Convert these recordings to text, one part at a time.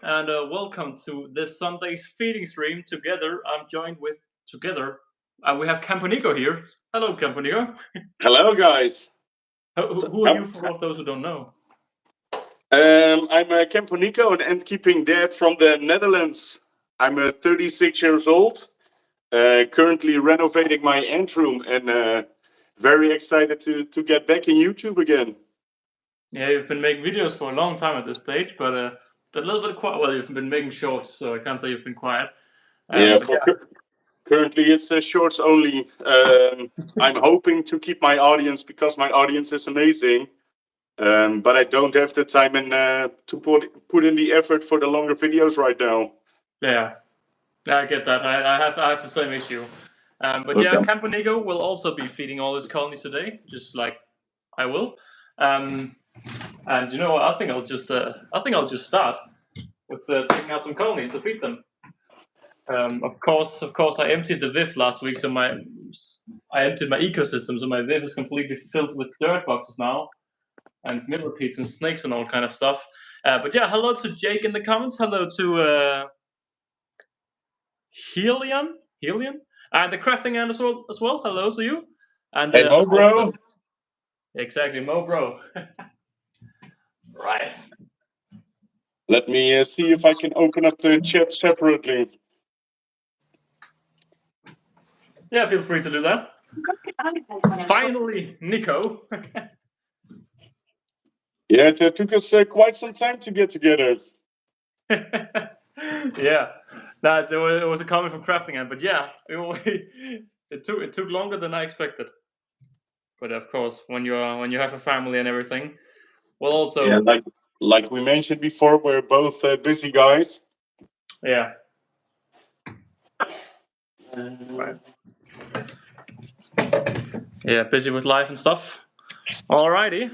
and welcome to this Sunday's feeding stream. Together, I'm joined with we have CampoNico here. Hello, CampoNico. Hello, guys. Who are you for those who don't know? I'm CampoNico, an ant keeping dad from the Netherlands. I'm 36 years old, currently renovating my ant room, and very excited to get back in YouTube again. Yeah, you've been making videos for a long time at this stage, but a little bit quiet. Well, you've been making shorts, so I can't say you've been quiet. Currently it's shorts only. I'm hoping to keep my audience because my audience is amazing. But I don't have the time to put in the effort for the longer videos right now. Yeah, I get that. I have the same issue. But Okay. yeah, CampoNico will also be feeding all his colonies today, just like I will. And you know what? I think I'll just start with taking out some colonies to feed them. Of course, I emptied the VIF last week, so I emptied my ecosystem, so my VIF is completely filled with dirt boxes now, and millipedes and snakes and all kind of stuff. But yeah, hello to Jake in the comments. Hello to Helion, and the crafting ant as well. Hello to you. And Hey, Mo, bro. Exactly, Mo, bro. Right. Let me see if I can open up the chat separately. Yeah, feel free to do that. Finally, Nico. Yeah, it took us quite some time to get together. Yeah, it was a comment from Crafting Ant, but yeah, it took longer than I expected. But of course, when you have a family and everything, well, also like we mentioned before, we're both busy guys. Yeah. Right. Yeah, busy with life and stuff. Alrighty.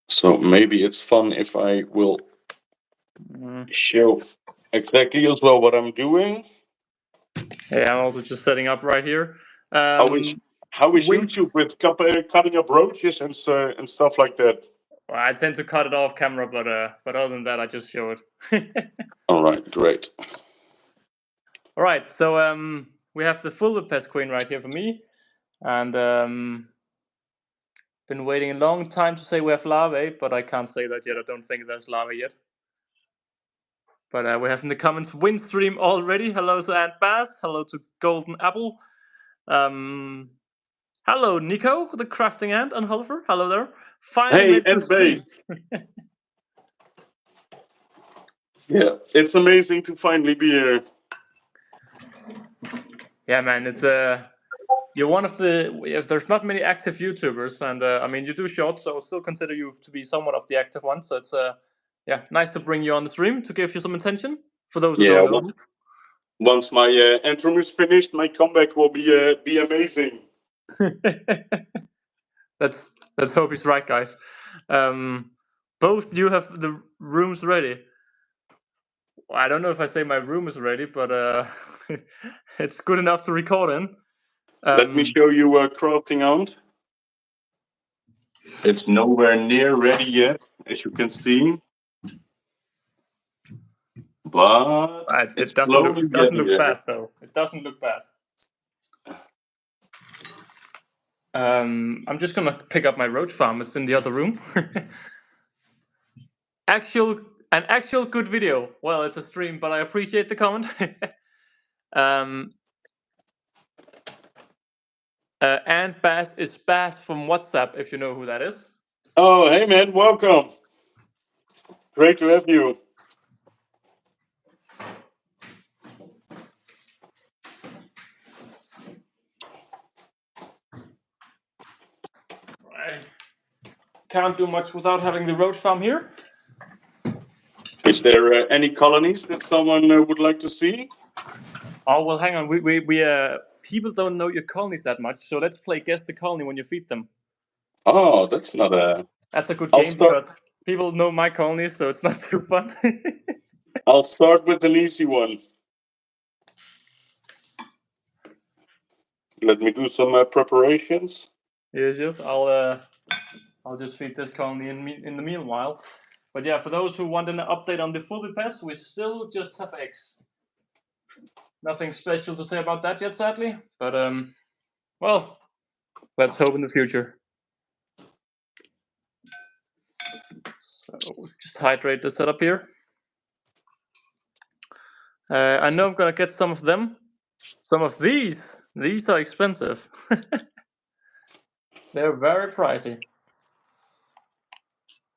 So maybe it's fun if I will show exactly as well what I'm doing. Yeah, I'm also just setting up right here. How is YouTube with cutting up roaches and stuff like that? Well, I tend to cut it off camera, but other than that, I just show it. All right, great. All right, so we have the full pest queen right here for me, and been waiting a long time to say we have larvae, but I can't say that yet. I don't think there's larvae yet. But we have in the comments Windstream already. Hello to Ant Bass. Hello to Golden Apple. Hello Nico, the crafting ant, and Hulfer. Hello there. Finally made the stream. Yeah, it's amazing to finally be here. Yeah, man, it's you're one of the. If there's not many active YouTubers, and I mean you do shorts, so I still consider you to be somewhat of the active one. So it's yeah, nice to bring you on the stream to give you some attention. For those who don't know. Once my ant room is finished, my comeback will be amazing. Let's hope he's right, guys. Both you have the rooms ready. Well, I don't know if I say my room is ready, but it's good enough to record in. Let me show you crafting ant. It's nowhere near ready yet, as you can see. But it doesn't look bad though. It doesn't look bad. I'm just gonna pick up my roach farm. It's in the other room. An actual good video. Well, it's a stream, but I appreciate the comment. And Bass is Bass from WhatsApp, if you know who that is. Oh, hey man, welcome. Great to have you. I can't do much without having the roach farm here. Is there any colonies that someone would like to see? Oh well, hang on. We people don't know your colonies that much, so let's play guess the colony when you feed them. Oh, that's not a. That's a good game because people know my colonies, so it's not too fun. I'll start with an easy one. Let me do some preparations. Yes, I'll just feed this colony in the meanwhile. But yeah, for those who want an update on the fully pest, we still just have eggs. Nothing special to say about that yet, sadly. But well, let's hope in the future. So just hydrate the setup here. I know I'm gonna get some of them. Some of these. These are expensive. They're very pricey.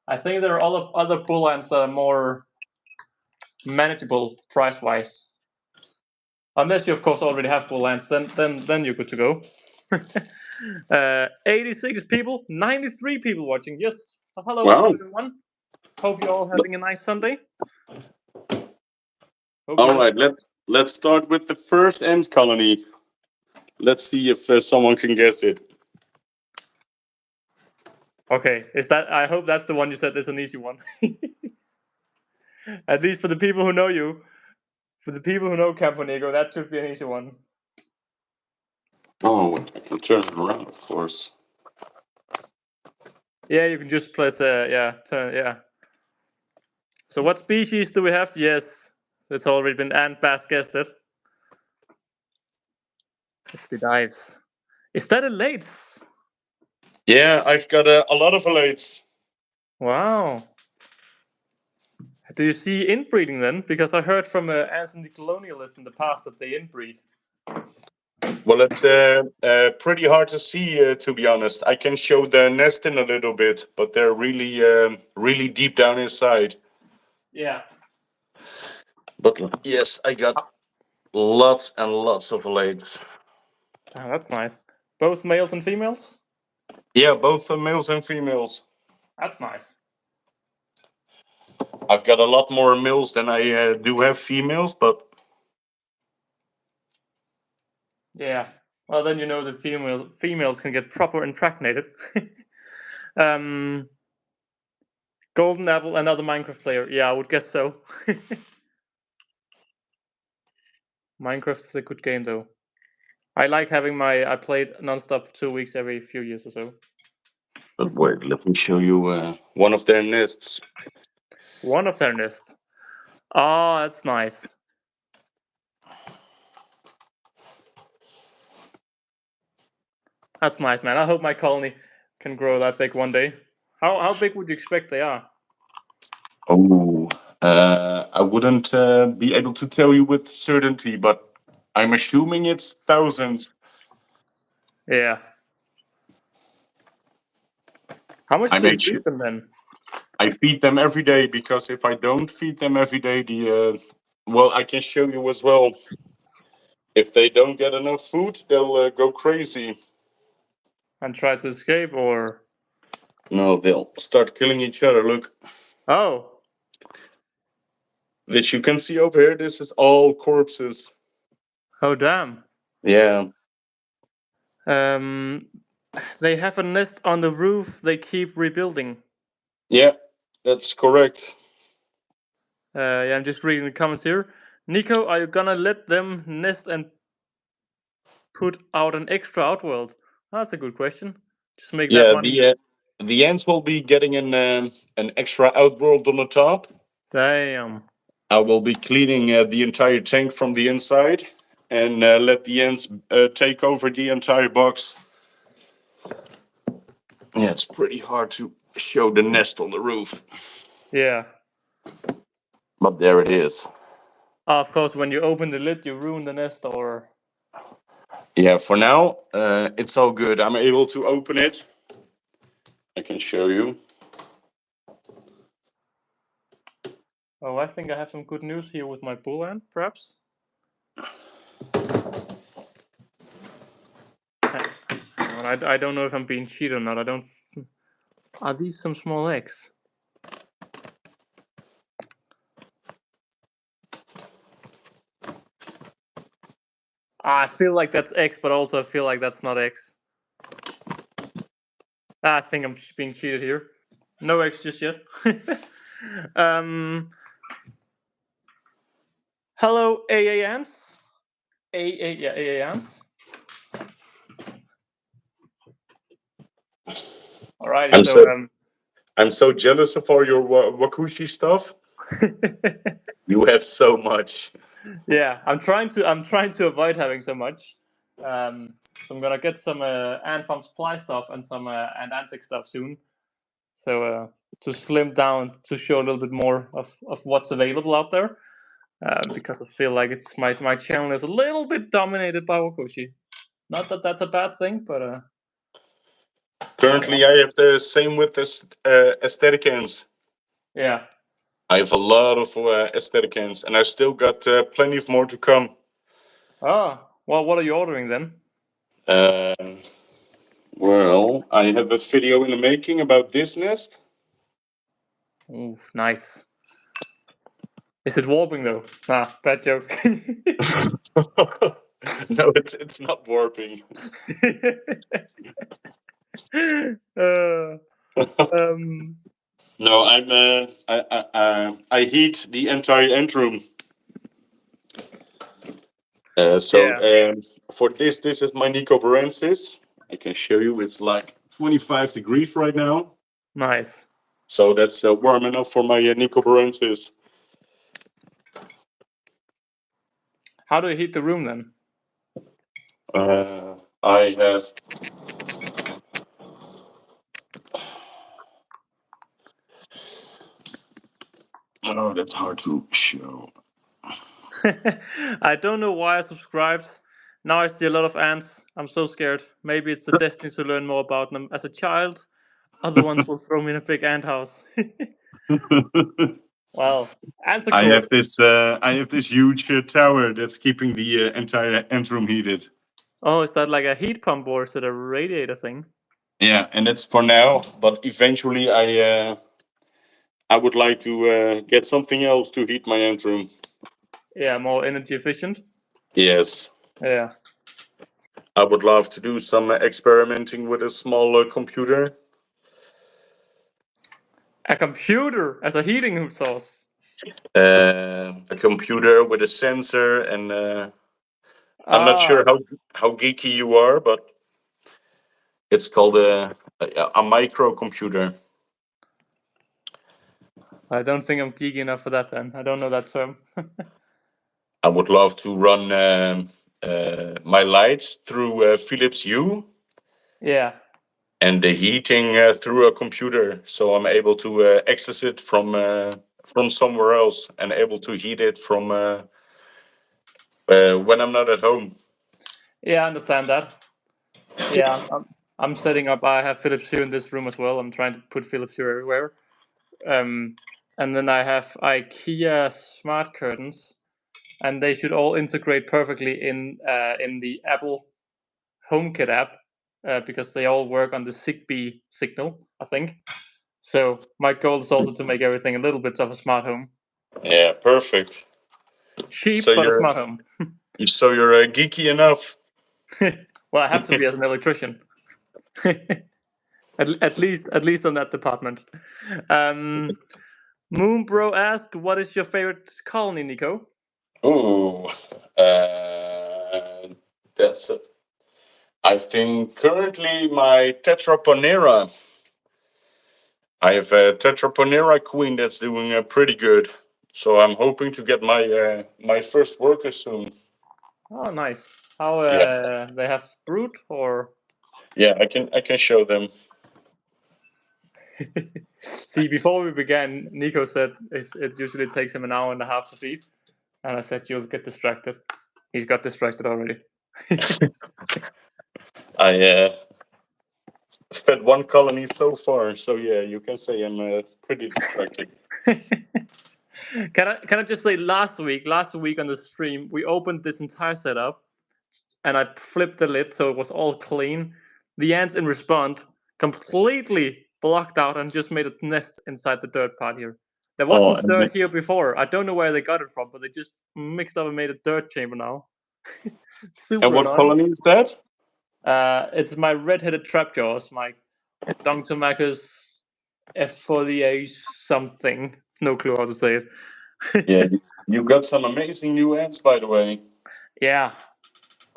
I think there are other pool ants that are more manageable price-wise. Unless you, of course, already have pool ants, then you're good to go. 86 people, 93 people watching. Yes. Hello, Wow. everyone. Hope you're all having a nice Sunday. All right, let's start with the first ant colony. Let's see if someone can guess it. Okay, I hope that's the one you said is an easy one. At least for the people who know you, for the people who know CampoNico, that should be an easy one. Oh, I can turn it around, of course. Yeah, you can just press turn. So what species do we have? Yes, it's already been Ant Bass guessed it. It's the dives. Is that a lates? Yeah, I've got a lot of alates. Wow. Do you see inbreeding then? Because I heard from ants in the colonialist in the past that they inbreed. Well, it's pretty hard to see, to be honest. I can show the nest in a little bit, but they're really deep down inside. Yeah. But yes, I got lots and lots of alates. Oh, that's nice. Both males and females? Yeah, both males and females. That's nice. I've got a lot more males than I do have females, but Yeah. Well, then you know the females can get proper impregnated. Golden Apple, another Minecraft player. Yeah, I would guess so. Minecraft is a good game, though. I like having I played nonstop for 2 weeks every few years or so. but wait, let me show you one of their nests. One of their nests. Oh, that's nice. That's nice, man. I hope my colony can grow that big one day. How big would you expect they are? Oh, I wouldn't be able to tell you with certainty, but I'm assuming it's thousands. Yeah. How much I do you make sure feed them then? I feed them every day, because if I don't feed them every day, well, I can show you as well. If they don't get enough food, they'll go crazy. And try to escape, or? No, they'll start killing each other. Look, Oh. this you can see over here. This is all corpses. Oh, damn. Yeah. They have a nest on the roof they keep rebuilding. Yeah, that's correct. Yeah, I'm just reading the comments here. Nico, are you gonna let them nest and put out an extra outworld? That's a good question. Just make that Yeah, one. the ants will be getting an extra outworld on the top. Damn. I will be cleaning the entire tank from the inside, and let the ants take over the entire box. Yeah, it's pretty hard to show the nest on the roof, Yeah. but there it is. Of course, when you open the lid, you ruin the nest, or. Yeah, for now, it's all good. I'm able to open it. I can show you. Oh, I think I have some good news here with my bull ant, perhaps. I don't know if I'm being cheated or not. I don't. Are these some small eggs? I feel like that's X, but also I feel like that's not X. I think I'm being cheated here. No X just yet. Hello, AA Ants. AA Ants. Alrighty, I'm so jealous of all your wakushi stuff. You have so much. Yeah, I'm trying to avoid having so much. So I'm gonna get some ant farm supply stuff and some and antique stuff soon. So to slim down to show a little bit more of what's available out there. Because I feel like it's my channel is a little bit dominated by wakushi. Not that that's a bad thing, but Currently, I have the same with this aesthetic ends. yeah. I have a lot of aesthetic ends, and I still got plenty of more to come. Oh, well, what are you ordering then? Uh, well, I have a video in the making about this nest. Ooh, nice. Is it warping though? Ah, bad joke. No, it's not warping. uh, um, No, I heat the entire end room. yeah, For this is my Nico. I can show you. It's like 25 degrees right now, nice. so that's warm enough for my Nico. How do you heat the room then? I have. Oh, that's hard to show. I don't know why I subscribed. Now I see a lot of ants. I'm so scared. Maybe it's the destiny to learn more about them. As a child, other ones will throw me in a big ant house. Wow, ants are I cool. have this. I have this huge tower that's keeping the entire end room heated. Oh, is that like a heat pump or is it a radiator thing? Yeah, and that's for now. But eventually, I would like to get something else to heat my end room. Yeah, more energy efficient. Yes, Yeah. I would love to do some experimenting with a smaller computer. A computer as a heating source. A computer with a sensor, and I'm not sure Ah, how geeky you are, but it's called a microcomputer. I don't think I'm geeky enough for that then. I don't know that term. I would love to run my lights through Philips Hue Yeah. and the heating through a computer, so I'm able to access it from somewhere else and able to heat it from when I'm not at home. Yeah, I understand that. Yeah, I'm setting up. I have Philips Hue in this room as well. I'm trying to put Philips Hue everywhere. Um, and then I have IKEA smart curtains, and they should all integrate perfectly in the Apple HomeKit app because they all work on the Zigbee signal, I think. So my goal is also to make everything a little bit of a smart home. Yeah, perfect. So Cheap, but a you're smart home. geeky enough. Well, I have to be as an electrician. at least on that department. Um, Moonbro asked, "What is your favorite colony, Nico?" Ooh, that's I think currently my Tetraponera. I have a Tetraponera queen that's doing pretty good. So I'm hoping to get my first worker soon. Oh, nice. How Yeah, they have brood or? yeah, I can show them. See, before we began, Nico said it usually takes him an hour and a half to feed, and I said you'll get distracted. He's got distracted already. I fed one colony so far, so yeah, you can say I'm pretty distracted. Can I just say last week on the stream we opened this entire setup and I flipped the lid so it was all clean. The ants in response completely blocked out and just made a nest inside the dirt part here. There Oh, wasn't dirt here before. I don't know where they got it from, but they just mixed up and made a dirt chamber now. and Super what annoying. colony is that? It's my red-headed trapjaws, my Donctomachus F48 something. No clue how to say it. Yeah, you got some amazing new ants, by the way. Yeah,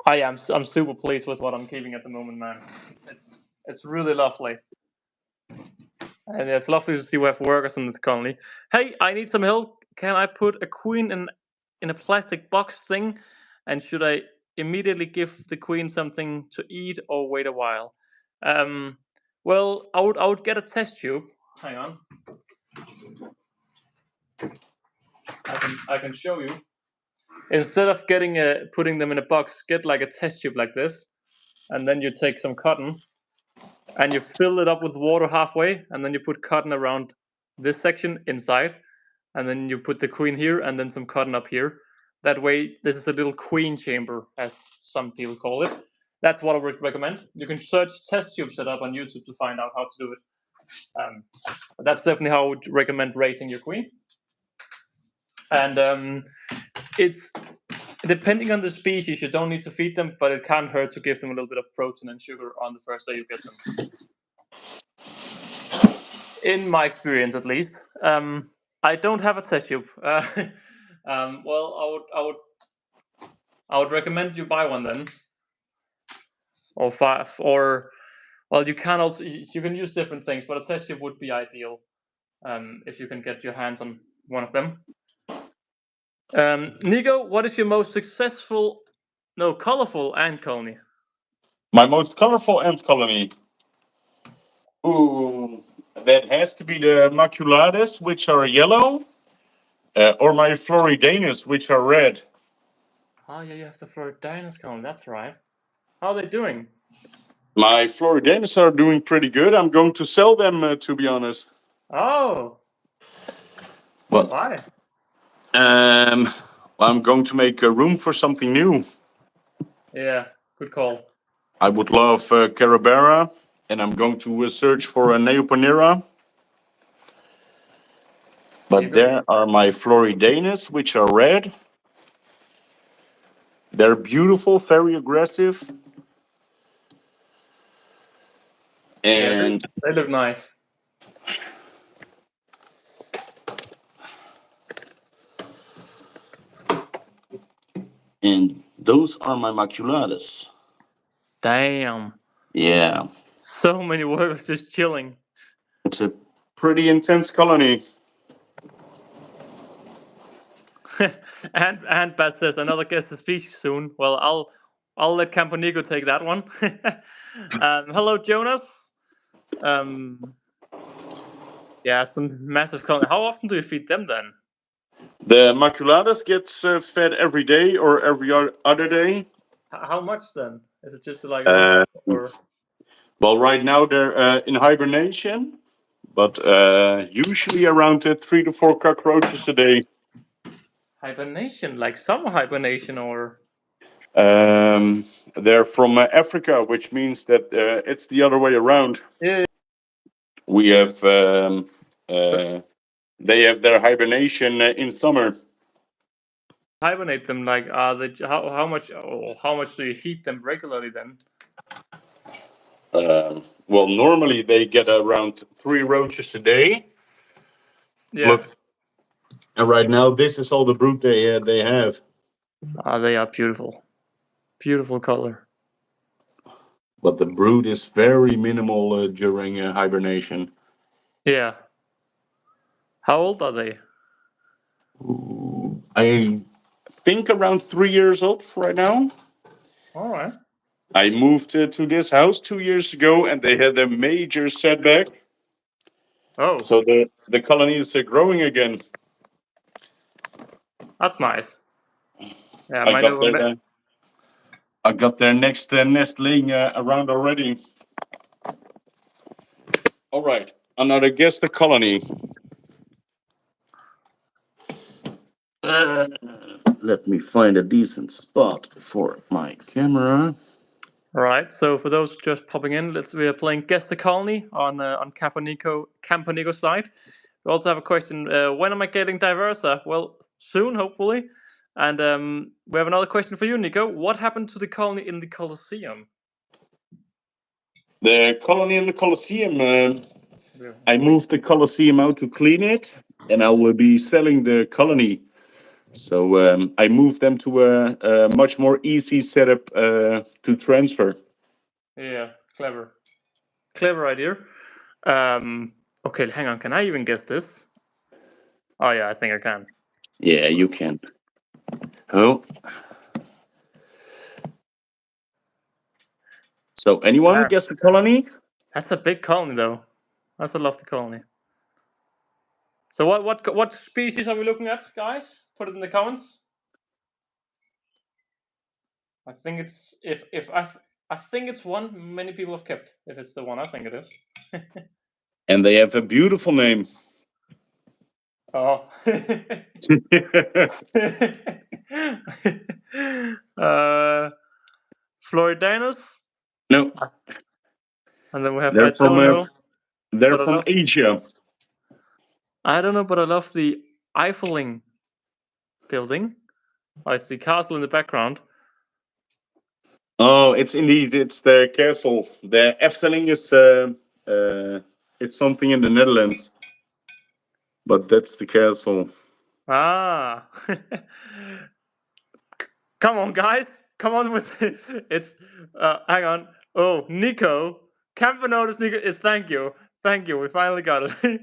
I am. I'm super pleased with what I'm keeping at the moment, man. It's really lovely. And it's lovely to see we have workers in this colony. Hey, I need some help. Can I put a queen in a plastic box thing? And should I immediately give the queen something to eat or wait a while? Well, I would get a test tube. Hang on. I can show you. Instead of putting them in a box, get like a test tube like this, and then you take some cotton and you fill it up with water halfway, and then you put cotton around this section inside, and then you put the queen here, and then some cotton up here. That way, this is a little queen chamber, as some people call it. That's what I would recommend. You can search test tube setup on YouTube to find out how to do it. But that's definitely how I would recommend raising your queen. And it's depending on the species, you don't need to feed them, but it can't hurt to give them a little bit of protein and sugar on the first day you get them. In my experience, at least. I don't have a test tube. Well, I would recommend you buy one then, or five, or well, you can use different things, but a test tube would be ideal if you can get your hands on one of them. Nico, what is your most colorful ant colony? My most colorful ant colony. Ooh, that has to be the maculatus, which are yellow, or my floridanus, which are red. Oh yeah, you have the Floridanus colony. That's right. How are they doing? My floridanus are doing pretty good. I'm going to sell them, to be honest. Oh, Well, why? I'm going to make room for something new. Yeah, good call. I would love Carabera, and I'm going to search for a Neoponera. But there are my floridanus, which are red. They're beautiful, very aggressive. And yeah, they look nice. And those are my maculatus. Damn. Yeah. So many workers just chilling. It's a pretty intense colony. and Baz says another guest to speak soon. Well, I'll let CampoNico take that one. Hello, Jonas. Yeah, some massive colony. How often do you feed them then? The maculatus gets fed every day or every other day. How much then? Is it just like or? Well, right now they're in hibernation, but usually around 3 to 4 cockroaches a day. Hibernation, like summer hibernation, or? They're from Africa, which means that it's the other way around. Yeah. We have they have their hibernation in summer. Hibernate them, like how much do you heat them regularly then? Well, normally they get around 3 roaches a day. Yeah. Look, and right now this is all the brood they have. They are beautiful color. But the brood is very minimal during hibernation. Yeah. How old are they? I think around 3 years old right now. All right. I moved to this house 2 years ago, and they had a major setback. Oh. So the colony is growing again. That's nice. Yeah, I got their next nest laying around already. All right, another guest colony. Let me find a decent spot for my camera. All right. So for those just popping in, we are playing Guess the Colony on CampoNico side. We also have a question. When am I getting Diversa? Well, soon, hopefully. And we have another question for you, Nico. What happened to the colony in the Colosseum? The colony in the Colosseum. I moved the Colosseum out to clean it, and I will be selling the colony. So I moved them to a much more easy setup to transfer. Yeah, clever idea. Okay, hang on. Can I even guess this? Oh yeah, I think I can. Yeah, you can. Oh. So, anyone guess the colony? That's a big colony, though. That's a lovely colony. So what species are we looking at, guys? Put it in the comments. I think it's if I think it's one many people have kept. If it's the one I think it is. And they have a beautiful name. Oh. Floridanus. No. And then we have They're I don't know. They're But I from love, Asia. I don't know, but I love the Eiffeling building. I see castle in the background. Oh, it's the castle. The Efteling is it's something in the Netherlands, but that's the castle. Ah. Come on, guys. Come on with it. It's hang on. Oh, Nico. CampoNico Nico is thank you. Thank you. We finally got it.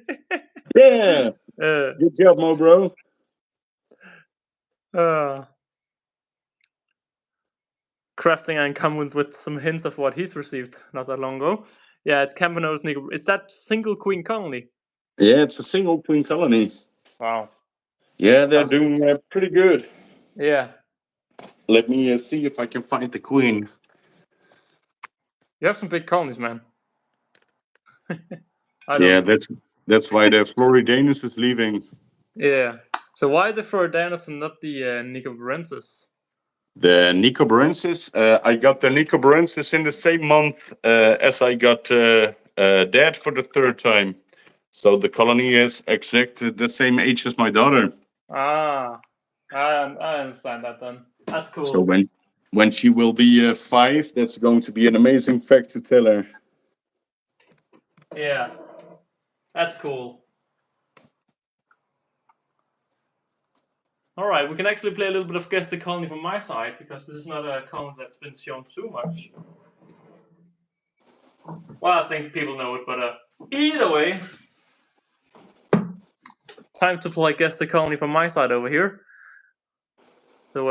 Yeah. Good job, Mo bro. Crafting and come with some hints of what he's received not that long ago. Yeah, it's CampoNico Nico. Is that single queen colony? Yeah, it's a single queen colony. Wow. Yeah, they're doing pretty good. Yeah. Let me see if I can find the queen. You have some big colonies, man. Yeah, that's why the Floridanus is leaving. Yeah. So why the Floridanus and not the Nicobarensis? The Nicobarensis, I got the Nicobarensis in the same month as I got Dad for the third time. So the colony is exactly the same age as my daughter. Ah, I understand that then. That's cool. So when she will be 5, that's going to be an amazing fact to tell her. Yeah, that's cool. All right, we can actually play a little bit of Guess the Colony from my side, because this is not a colony that's been shown too much. Well, I think people know it, but either way, time to play Guess the Colony from my side over here. So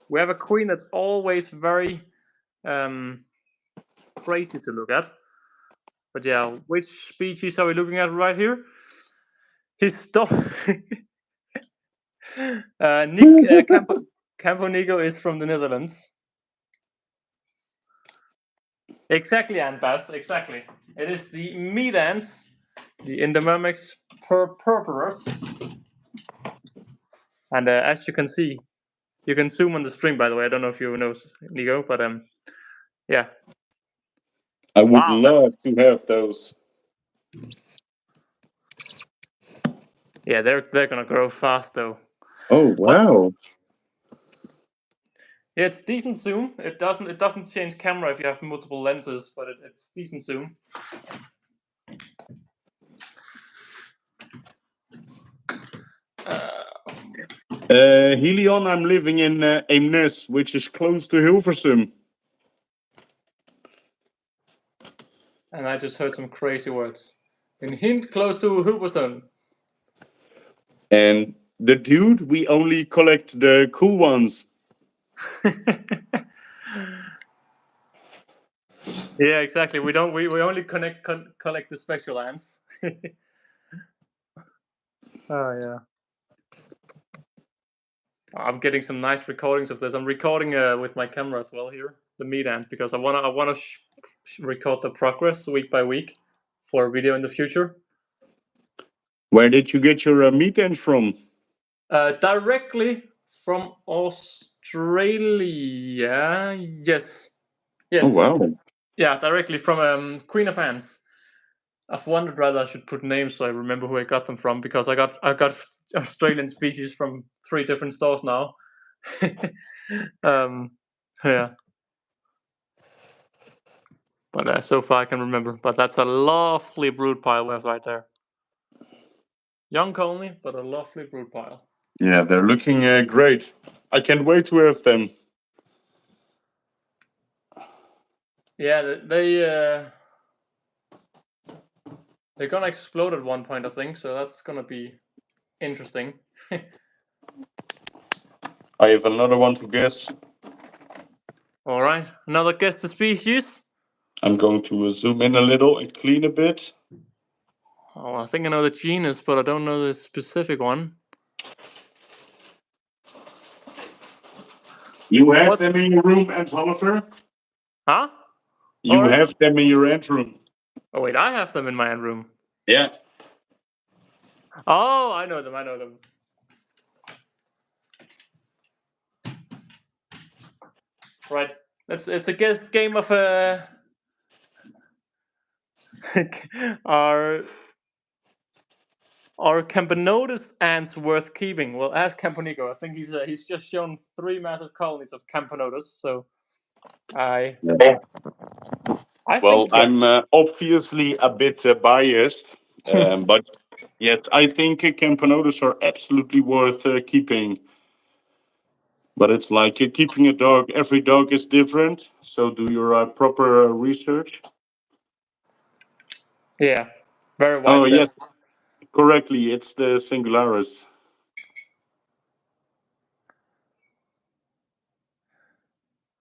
we have a queen that's always very crazy to look at. But yeah, which species are we looking at right here? His stuff. CampoNico is from the Netherlands. Exactly, Anbas, exactly. It is the meat ants, the Endomyrmex purpurus. And as you can see, you can zoom on the stream, by the way. I don't know if you know, Nico, but yeah. I would love to have those. Yeah, they're gonna grow fast though. Oh wow! Yeah, it's decent zoom. It doesn't change camera if you have multiple lenses, but it's decent zoom. Helion, I'm living in Eemnes, which is close to Hilversum. And I just heard some crazy words. In hint close to Hilversum. And the dude, we only collect the cool ones. Yeah, exactly. We don't. We only collect the special ants. Oh yeah. I'm getting some nice recordings of this. I'm recording with my camera as well here, the meat ant, because I wanna record the progress week by week for a video in the future. Where did you get your meat ants from? Directly from Australia. Yes. Oh wow. Yeah, directly from Queen of Ants. I've wondered whether I should put names so I remember who I got them from, because I got Australian species from 3 different stores now. Yeah. But so far I can remember. But that's a lovely brood pile we have right there. Young colony, but a lovely brood pile. Yeah, they're looking great. I can't wait to have them. Yeah, they They're gonna explode at one point, I think. So that's gonna be interesting. I have another one to guess. All right, another guess the species. I'm going to zoom in a little and clean a bit. Oh, I think I know the genus, but I don't know the specific one. You have What? them in your room, Ant Oliver? Huh? You Or- have them in your ant room. Oh wait, I have them in my room. Yeah. Oh, I know them. I know them. Right. It's a guess game of are CampoNico ants worth keeping? Well, ask CampoNico. I think he's just shown 3 massive colonies of CampoNico, so I Well, think yes. I'm obviously a bit biased, but yet I think Camponotus are absolutely worth keeping. But it's like keeping a dog. Every dog is different, so do your proper research. Yeah, very Oh wise. yes, correctly. It's the Singularis.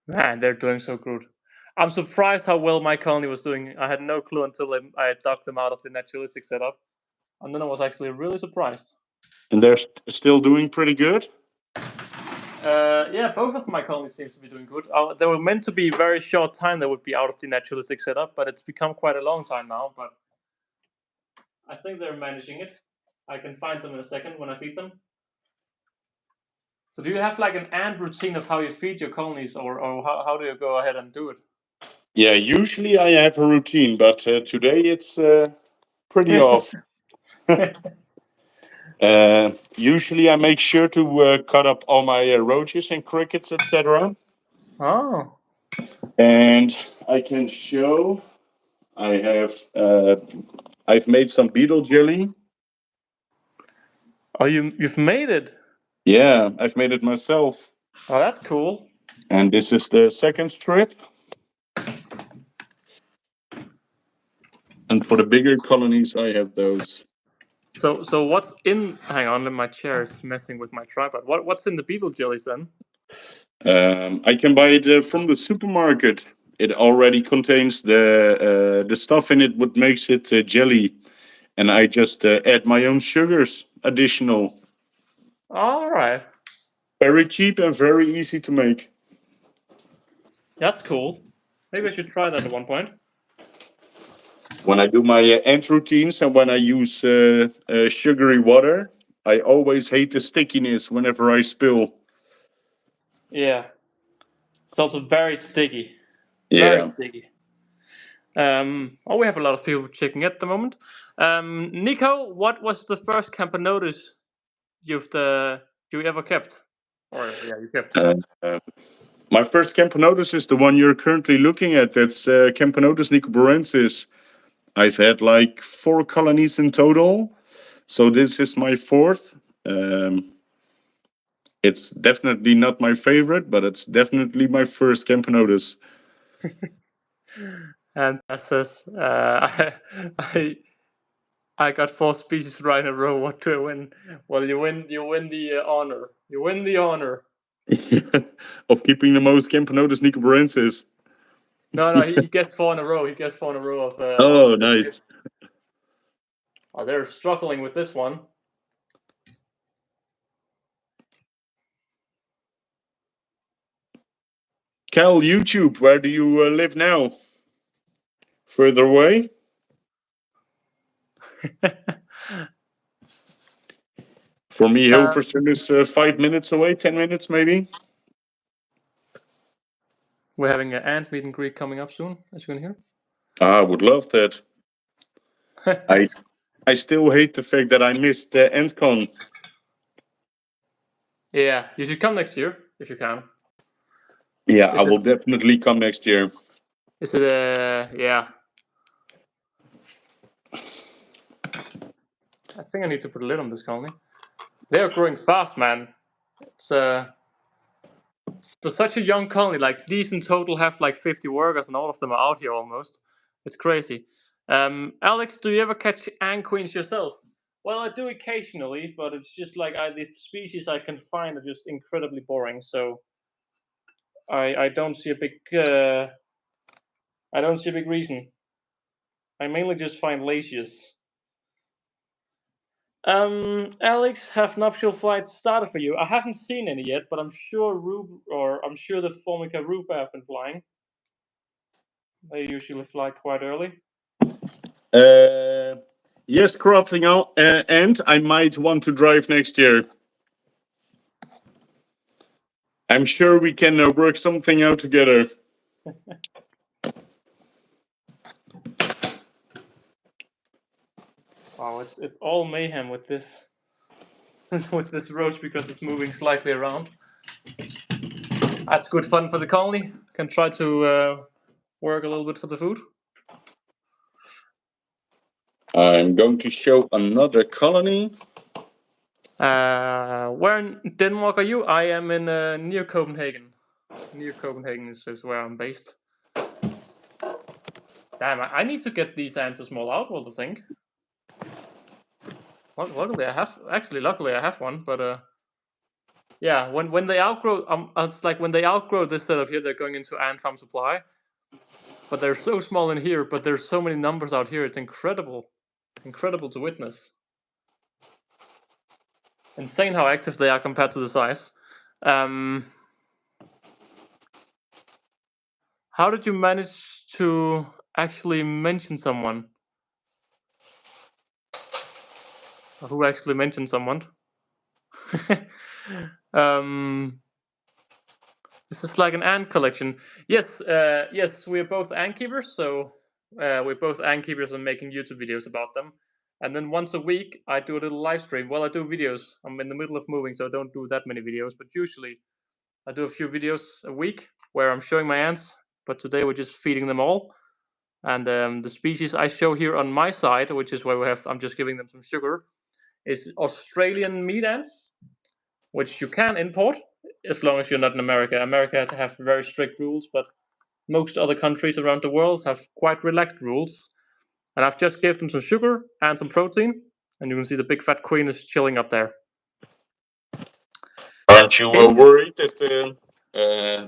Man, they're doing so good. I'm surprised how well my colony was doing. I had no clue until I dug them out of the naturalistic setup, and then I was actually really surprised. And they're still doing pretty good. Yeah, both of my colonies seems to be doing good. They were meant to be very short time. They would be out of the naturalistic setup, but it's become quite a long time now. But I think they're managing it. I can find them in a second when I feed them. So do you have like an ant routine of how you feed your colonies, or how do you go ahead and do it? Yeah, usually I have a routine, but today it's pretty off. Usually I make sure to cut up all my roaches and crickets, etc. Oh, And I can show I have I've made some beetle jelly. oh, you've made it. Yeah, I've made it myself. Oh, that's cool. And this is the second strip. And for the bigger colonies, I have those. So what's in? Hang on, my chair is messing with my tripod. What's in the beetle jellies then? I can buy it from the supermarket. It already contains the stuff in it, what makes it jelly, and I just add my own sugars, additional. All right, Very cheap and very easy to make. that's cool. Maybe I should try that at one point. When I do my ant routines and when I use sugary water, I always hate the stickiness whenever I spill. Yeah, it's also very sticky. Very Yeah. sticky. Oh, we have a lot of people checking at the moment. Nico, what was the first CampoNico you ever kept? Or yeah, you kept. Uh, my first Camponotus is the one you're currently looking at. That's Camponotus nicoborensis. I've had like 4 colonies in total, so this is my 4th. It's definitely not my favorite, but it's definitely my first Camponotus. And that says, I got 4 species right in a row. What do I win? Well, you win the honor. You win the honor. Of keeping the most Camponotus nicoborensis. No, he gets 4 in a row. He gets 4 in a row of. Oh, nice. Oh, they're struggling with this one. Cal, YouTube, where do you live now? Further away? For me, Hilversum is 5 minutes away, 10 minutes maybe. We're having an ant meet and greet coming up soon, as you can hear. I would love that. I still hate the fact that I missed AntCon. Yeah, you should come next year if you can. Yeah, I will definitely come next year. Is it yeah? I think I need to put a lid on this colony. They are growing fast, man. It's for such a young colony, like these in total have like 50 workers, and all of them are out here almost. It's crazy. Alex, do you ever catch ant queens yourself? Well, I do occasionally, but it's just like the species I can find are just incredibly boring. So I don't see a big reason. I mainly just find laziest. Alex, have nuptial flights started for you? I haven't seen any yet, but I'm sure the Formica Rufa have been flying. They usually fly quite early. Yes, crafting out, and I might want to drive next year. I'm sure we can work something out together. Wow, it's all mayhem with this with this roach because it's moving slightly around. That's good fun for the colony. Can try to work a little bit for the food. I'm going to show another colony. Where in Denmark are you? I am in near Copenhagen. Near Copenhagen is where I'm based. Damn, I need to get these ants a small outworld, I think. Luckily I have. Actually, luckily I have one, but yeah, when they outgrow, it's like when they outgrow this setup here, they're going into ant farm supply. But they're so small in here, but there's so many numbers out here. It's incredible to witness. Insane how active they are compared to the size. How did you manage to actually mention someone? Who actually mentioned someone? This is like an ant collection. Yes, yes, we're both ant keepers, so we're both ant keepers and making YouTube videos about them. And then once a week, I do a little live stream. Well, I do videos. I'm in the middle of moving, so I don't do that many videos. But usually, I do a few videos a week where I'm showing my ants. But today we're just feeding them all. And the species I show here on my side, which is where I'm just giving them some sugar, is Australian meat ants, which you can import as long as you're not in America. America have very strict rules, but most other countries around the world have quite relaxed rules. And I've just gave them some sugar and some protein, and you can see the big fat queen is chilling up there. Aren't you worried that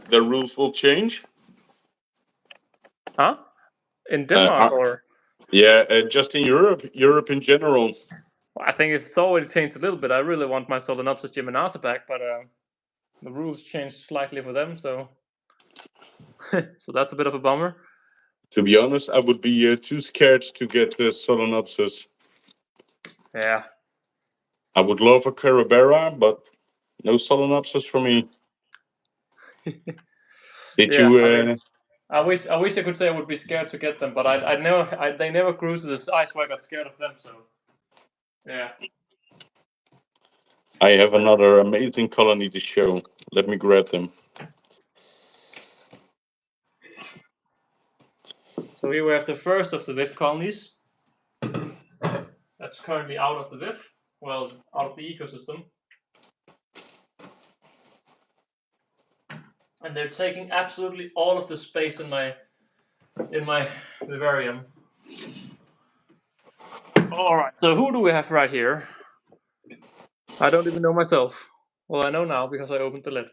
the rules will change? Huh? In Denmark or? Yeah, just in Europe in general. I think it's already changed a little bit. I really want my Solenopsis geminata back, but the rules changed slightly for them, so so that's a bit of a bummer. To be honest, I would be too scared to get the Solenopsis. Yeah. I would love a Carabera, but no Solenopsis for me. Did you? I wish I could say I would be scared to get them, but they never grew to the size where I got scared of them. So yeah. I have another amazing colony to show. Let me grab them. So here we have the first of the VIF colonies. That's currently out of the VIF. Well, out of the ecosystem. And they're taking absolutely all of the space in my vivarium. Alright, so who do we have right here? I don't even know myself. Well, I know now because I opened the lid.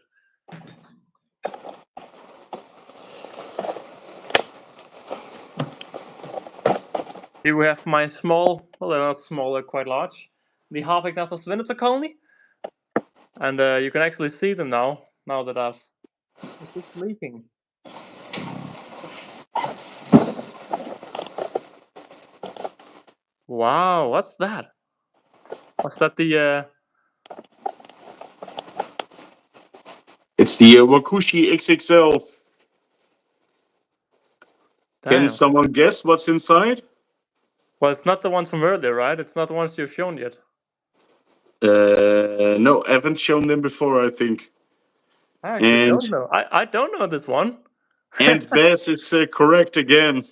Here we have my small, well, they're not small, they're quite large, the Harpegnathus venator colony. And you can actually see them now that I've... Is this leaking? Wow, what's that? What's that, the... It's the Wakushi XXL. Damn. Can someone guess what's inside? Well, it's not the ones from earlier, right? It's not the ones you've shown yet. No, I haven't shown them before, I think. I actually don't know. I don't know this one. And Bess is correct again.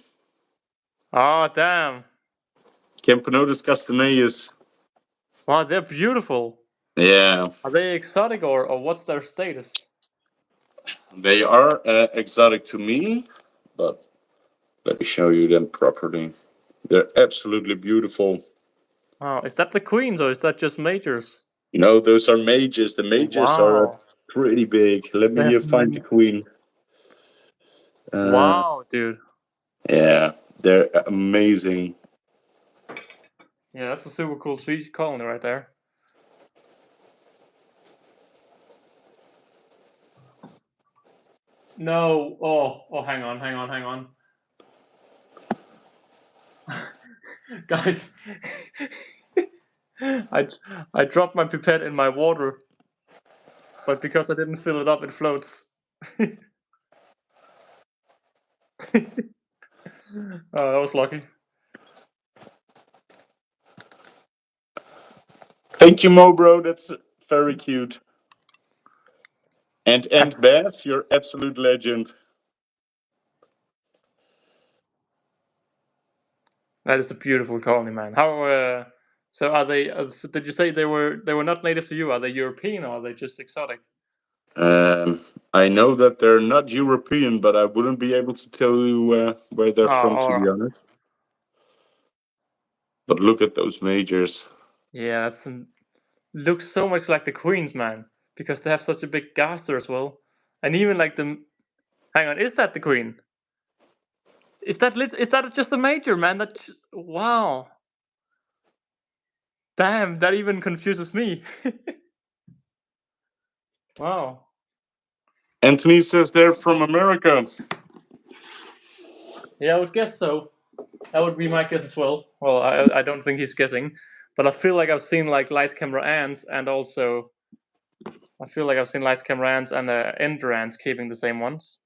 Oh, damn. Camponotus castaneus. Wow, they're beautiful. Yeah. Are they exotic or what's their status? They are exotic to me, but let me show you them properly. They're absolutely beautiful. Oh, is that the queens or is that just majors? No, those are majors. The majors are Wow. pretty big. Let me find the queen. Wow, dude. Yeah, they're amazing. Yeah, that's a super cool species colony right there. No. Oh, hang on. Guys, I dropped my pipette in my water, but because I didn't fill it up, it floats. Oh, that was lucky. Thank you, Mo, bro. That's very cute. And Bass, you're absolute legend. That is a beautiful colony, man. How? So are they? So did you say they were not native to you? Are they European or are they just exotic? I know that they're not European, but I wouldn't be able to tell you where they're from, to be Or honest. But look at those majors. yeah, looks so much like the queens, man, because they have such a big gaster as well, and even like the. Hang on, is that the queen? Is that just a major, man? Wow. Damn, that even confuses me. Wow. Anthony says they're from America. Yeah, I would guess so. That would be my guess as well. Well, I don't think he's guessing, but I feel like I've seen like lights, camera, ants, and also I feel like I've seen lights, camera, ants, and ender ants keeping the same ones.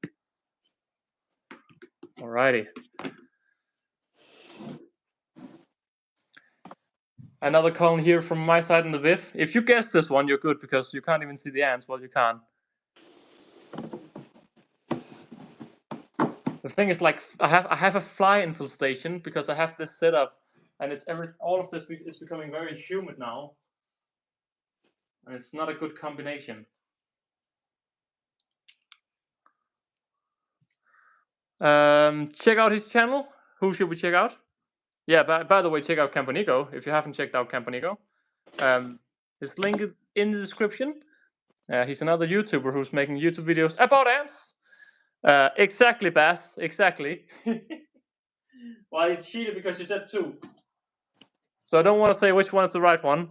Alrighty. Another colony here from my side in the VIF. If you guess this one, you're good because you can't even see the ants. Well, you can. The thing is, like, I have a fly infestation because I have this setup, and all of this is becoming very humid now, and it's not a good combination. Check out his channel. Who should we check out? Yeah, by the way, check out CampoNico if you haven't checked out CampoNico. His link is in the description. He's another YouTuber who's making YouTube videos about ants. Exactly, Bass. Exactly. Well, you cheated because you said 2. So I don't want to say which one is the right one.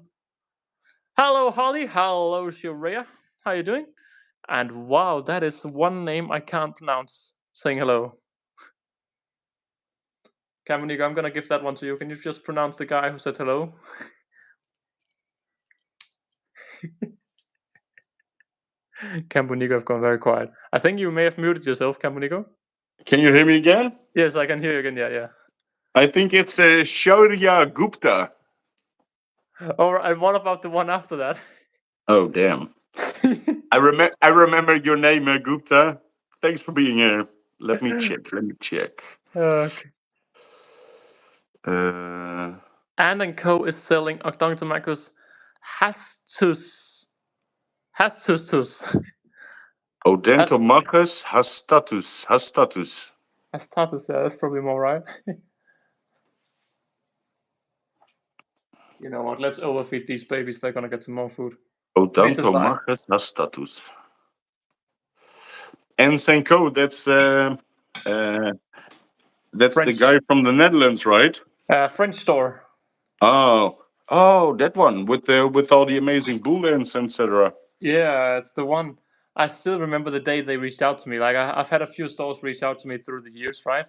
Hello, Holly. Hello, Shirea. How you doing? And wow, that is one name I can't pronounce. Saying hello. CampoNico, I'm gonna give that one to you. Can you just pronounce the guy who said hello? CampoNico have gone very quiet. I think you may have muted yourself, CampoNico. Can you hear me again? Yes, I can hear you again. Yeah. I think it's Shaurya Gupta. Or and what about the one after that? Oh, damn. I remember your name, Gupta. Thanks for being here. Let me check. Okay. And Co is selling Octodontomachus hastus. Odentomachus hastatus. Hastatus, yeah, that's probably more right. You know what? Let's overfeed these babies. They're gonna get some more food. Odentomachus hastatus. And Senko, that's the guy from the Netherlands, right? French store. Oh, that one with all the amazing bull ants, etc. Yeah, it's the one. I still remember the day they reached out to me. Like I've had a few stores reach out to me through the years, right?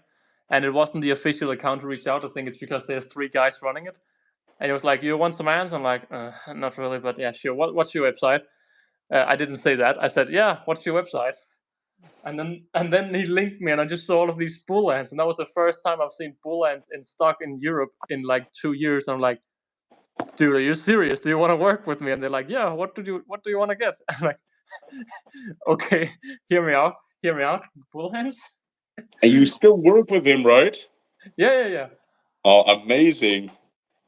And it wasn't the official account who reached out. I think it's because there's 3 guys running it. And it was like, "You want some ants?" I'm like, "Not really, but yeah, sure. What's your website?" I didn't say that. I said, "Yeah, what's your website?" And then he linked me, and I just saw all of these bull ants, and that was the first time I've seen bull ants in stock in Europe in like 2 years. I'm like, "Dude, are you serious? Do you want to work with me?" And they're like, "Yeah. What do you want to get?" I'm like, "Okay, hear me out. Bull ants." And you still work with him, right? Yeah. Oh, amazing!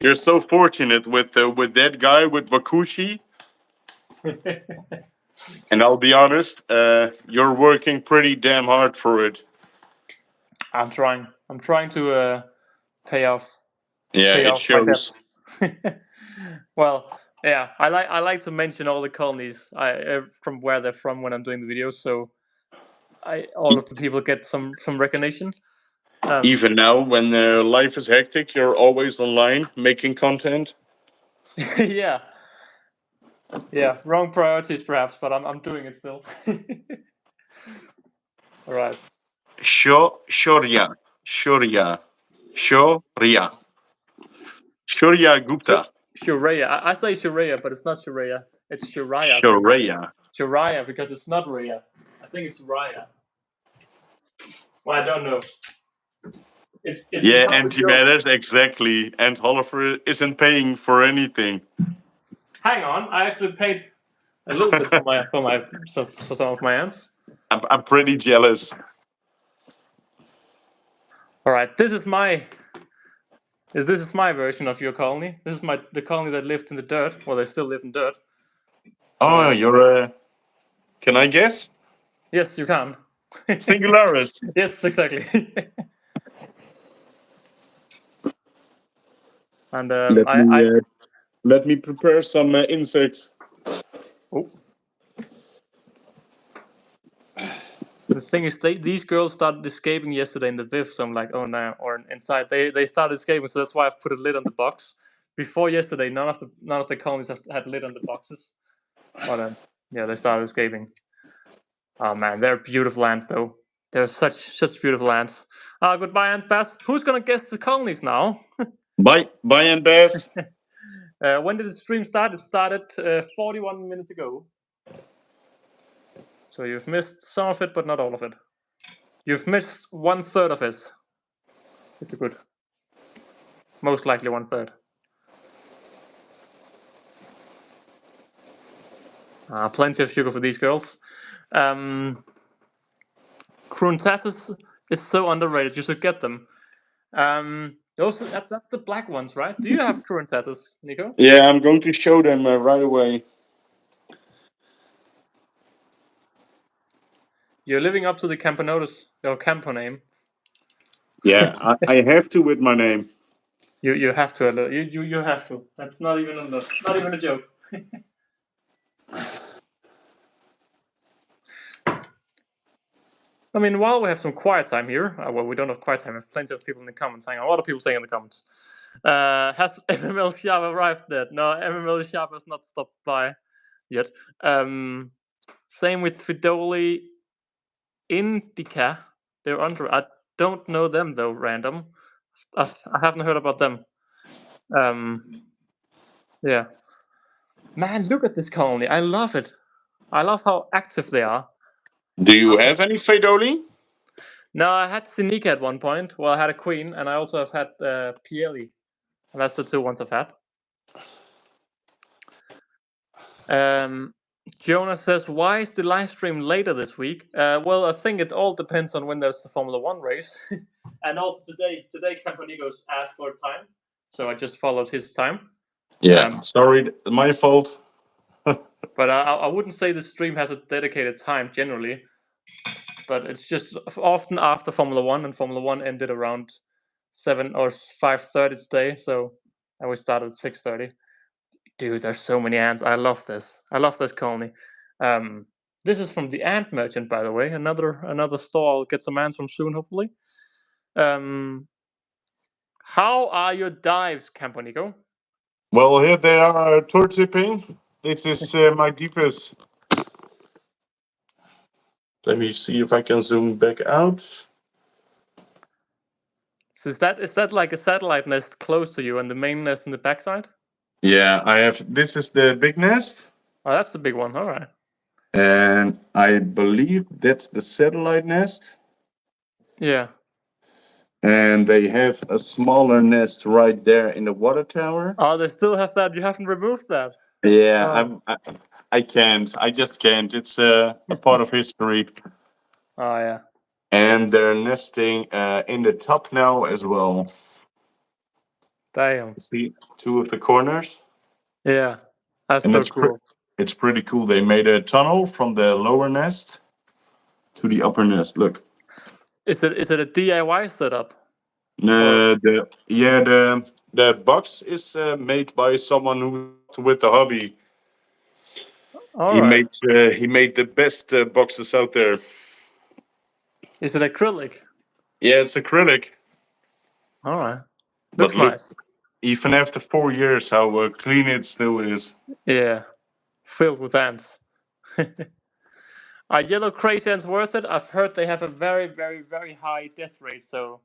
You're so fortunate with that guy with Bakushi. And I'll be honest, you're working pretty damn hard for it. I'm trying to pay off Yeah, pay it off my shows. debt. Well, yeah, I like to mention all the colonies from where they're from when I'm doing the videos, so all of the people get some recognition. Even now, when life is hectic, you're always online making content. Yeah, wrong priorities perhaps, but I'm doing it still. All right. Shorya Gupta. Shuraya. I say Shuraya, but it's not Shuraya. It's Shuraya. Shoraya. Shuraya, because it's not Raya. I think it's Raya. Well, I don't know. It's Yeah, become a joke. antimatters, exactly. And Oliver isn't paying for anything. Hang on, I actually paid a little bit for some of my ants. I'm pretty jealous. All right, this is my version of your colony. This is the colony that lived in the dirt. Well, they still live in dirt. Oh, you're a. Can I guess? Yes, you can. Singularis. Yes, exactly. And Let me prepare some insects. Oh. The thing is, these girls started escaping yesterday in the VIF, so I'm like, oh no, or inside. They started escaping, so that's why I've put a lid on the box. Before yesterday, none of the colonies had lid on the boxes. But yeah, they started escaping. Oh man, they're beautiful ants though. They're such beautiful ants. Goodbye, Ant Bass. Who's gonna guess the colonies now? Bye, and Bass. When did the stream start? It started 41 minutes ago. So you've missed some of it, but not all of it. You've missed 1/3 of it. It's a good. Most likely 1/3. Plenty of sugar for these girls. Cruntasses is so underrated. You should get them. That's the black ones, right? Do you have Cruntasses, Nico? Yeah, I'm going to show them right away. You're living up to the Camponotus, your Campo name. Yeah, I have to with my name. You have to. You have to. That's not even a joke. I mean, while we have some quiet time here, well, we don't have quiet time. There's plenty of people in the comments. Hang on, a lot of people saying in the comments. Has MML Sharp arrived yet? No, MML Sharp has not stopped by yet. Same with Fidoli Indica. They're under. I don't know them though. Random. I haven't heard about them. Yeah. Man, look at this colony. I love it. I love how active they are. Do you have any Fedoli? No, I had Sinika at one point. Well, I had a queen, and I also have had Pieli. And that's the two ones I've had. Jonas says, why is the live stream later this week? Well, I think it all depends on when there's the Formula 1 race. And also today CampoNico's asked for time. So I just followed his time. Yeah, sorry, my fault. But I wouldn't say the stream has a dedicated time generally. But it's just often after Formula 1, and Formula 1 ended around 7 or 5:30 today. So I we started at 6:30. Dude, there's so many ants. I love this. I love this colony. This is from the Ant Merchant, by the way. Another store. I'll get some ants from soon, hopefully. How are your dives, CampoNico? Well, here they are tour tipping. This is my deepest. Let me see if I can zoom back out. So is that like a satellite nest close to you and the main nest in the backside? Yeah, I have. This is the big nest. Oh, that's the big one. All right. And I believe that's the satellite nest. Yeah. And they have a smaller nest right there in the water tower. Oh, they still have that. You haven't removed that. Yeah, I can't. I just can't. It's a part of history. Oh yeah. And they're nesting in the top now as well. Damn. See two of the corners. Yeah. That's And so cool. it's pretty cool. They made a tunnel from the lower nest to the upper nest. Look. Is it a DIY setup? The box is made by someone who with the hobby. All He right. made the best boxes out there. Is it acrylic? Yeah, it's acrylic, All right. but Looks look, nice. even after 4 years, how clean it still is. Yeah. Filled with ants. Are yellow crazy ants worth it? I've heard they have a very, very, very high death rate, so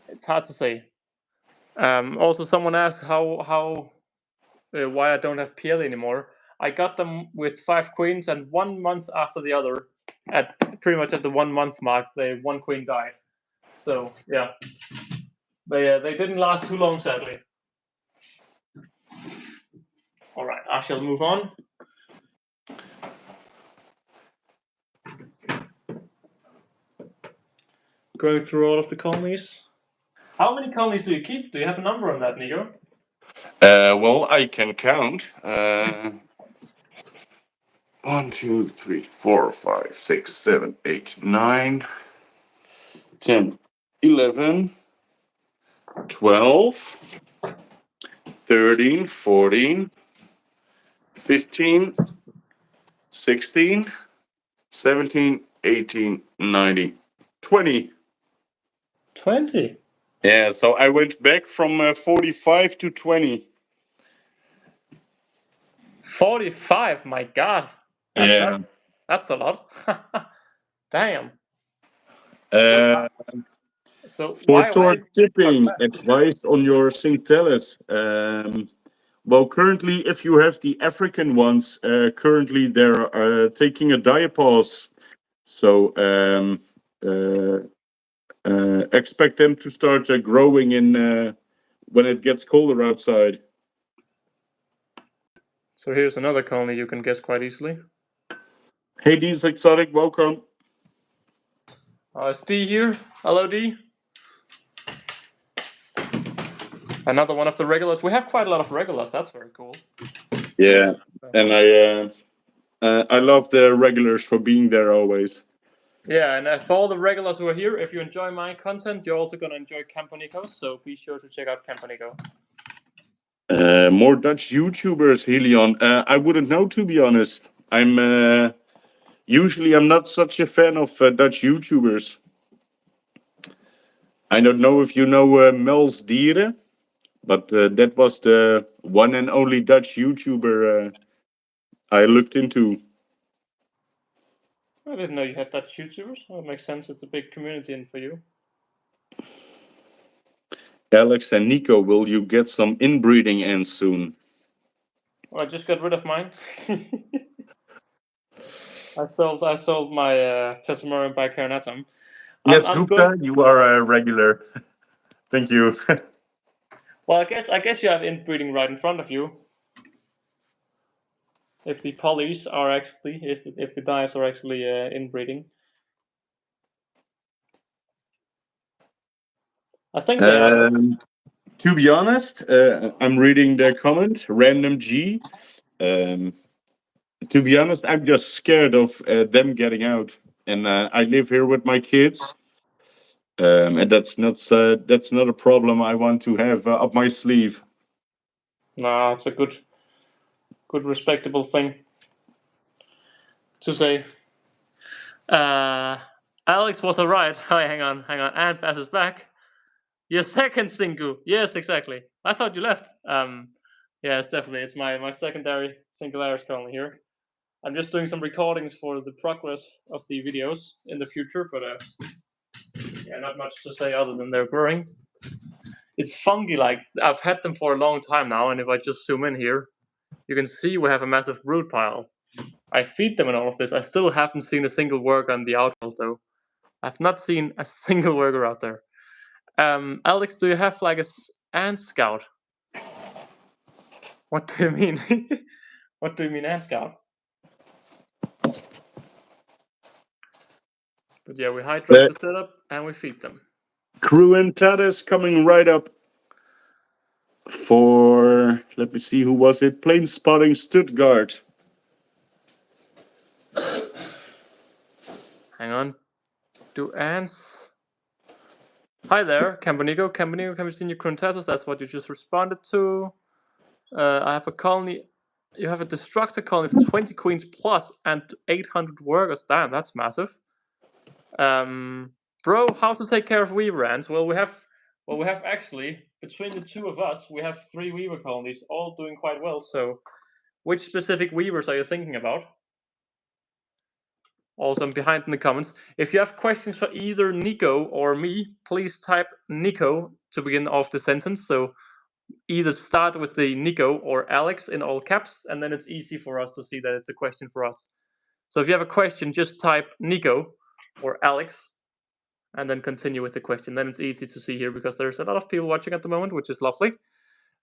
it's hard to say. Also, someone asked how why I don't have PL anymore. I got them with 5 queens, and 1 month after the other, at pretty much at the 1 month mark, one queen died. So yeah, they didn't last too long, sadly. All right, I shall move on. Going through all of the colonies. How many colonies do you keep? Do you have a number on that, Nico? Well, I can count. 1, 2, 3, 4, 5, 6, 7, 8, 9, 10, 11, 12, 13, 14, 15, 16, 17, 18, 19, 20. 20. Yeah, so I went back from 45 to 20. 45. My God, Yeah. that's a lot. Damn. Uh, So for why torque did you cut tipping, back? advice on your Syntellus. Well, currently, if you have the African ones, currently they're taking a diapause. So expect them to start growing in when it gets colder outside. So here's another colony you can guess quite easily. Hey, D's Exotic, welcome. Is D here? Hello, D. Another one of the regulars. We have quite a lot of regulars. That's very cool. Yeah, and I love the regulars for being there always. Yeah, and for all the regulars who are here, if you enjoy my content, you're also going to enjoy CampoNico, so be sure to check out CampoNico. More Dutch YouTubers, Helion. I wouldn't know, to be honest. Usually I'm not such a fan of Dutch YouTubers. I don't know if you know Mel's Dieren, but that was the one and only Dutch YouTuber I looked into. I didn't know you had Dutch YouTubers. Well, it makes sense. It's a big community in for you. Alex and Nico, will you get some inbreeding ants soon? Well, I just got rid of mine. I sold my Tessamurian bicarnatum. Yes, I'm Gupta, going. you are a regular. Thank you. Well, I guess you have inbreeding right in front of you. If the polys are actually, if the dives are actually inbreeding, I think they are. To be honest, I'm reading the comment, Random G. To be honest, I'm just scared of them getting out, and I live here with my kids, and that's not a problem I want to have up my sleeve. Nah, it's a good, respectable thing to say. Alex was alright. Hi, hang on. And passes back. Your second Sinku. Yes, exactly. I thought you left. Yeah, it's definitely. It's my secondary Singularis colony here. I'm just doing some recordings for the progress of the videos in the future, but yeah, not much to say other than they're growing. It's fungi like. I've had them for a long time now, and if I just zoom in here, you can see we have a massive brood pile. I feed them and all of this. I still haven't seen a single worker on the outfield though. I've not seen a single worker out there. Alex, do you have like a ant scout? What do you mean? What do you mean ant scout? But yeah, we hydrate the setup and we feed them. Cruentatus coming right up for, let me see, who was it? Plane Spotting Stuttgart. Hang on. Do ants Hi there, CampoNico. CampoNico can be seen your current status. That's what you just responded to. I have a colony. You have a destructor colony of 20 queens plus and 800 workers. Damn, that's massive. Bro, how to take care of weaver ants? Well, we have actually between the two of us, we have 3 weaver colonies, all doing quite well. So, which specific weavers are you thinking about? Also, I'm behind in the comments. If you have questions for either Nico or me, please type Nico to begin off the sentence. So either start with the Nico or Alex in all caps, and then it's easy for us to see that it's a question for us. So if you have a question, just type Nico or Alex, and then continue with the question. Then it's easy to see here because there's a lot of people watching at the moment, which is lovely.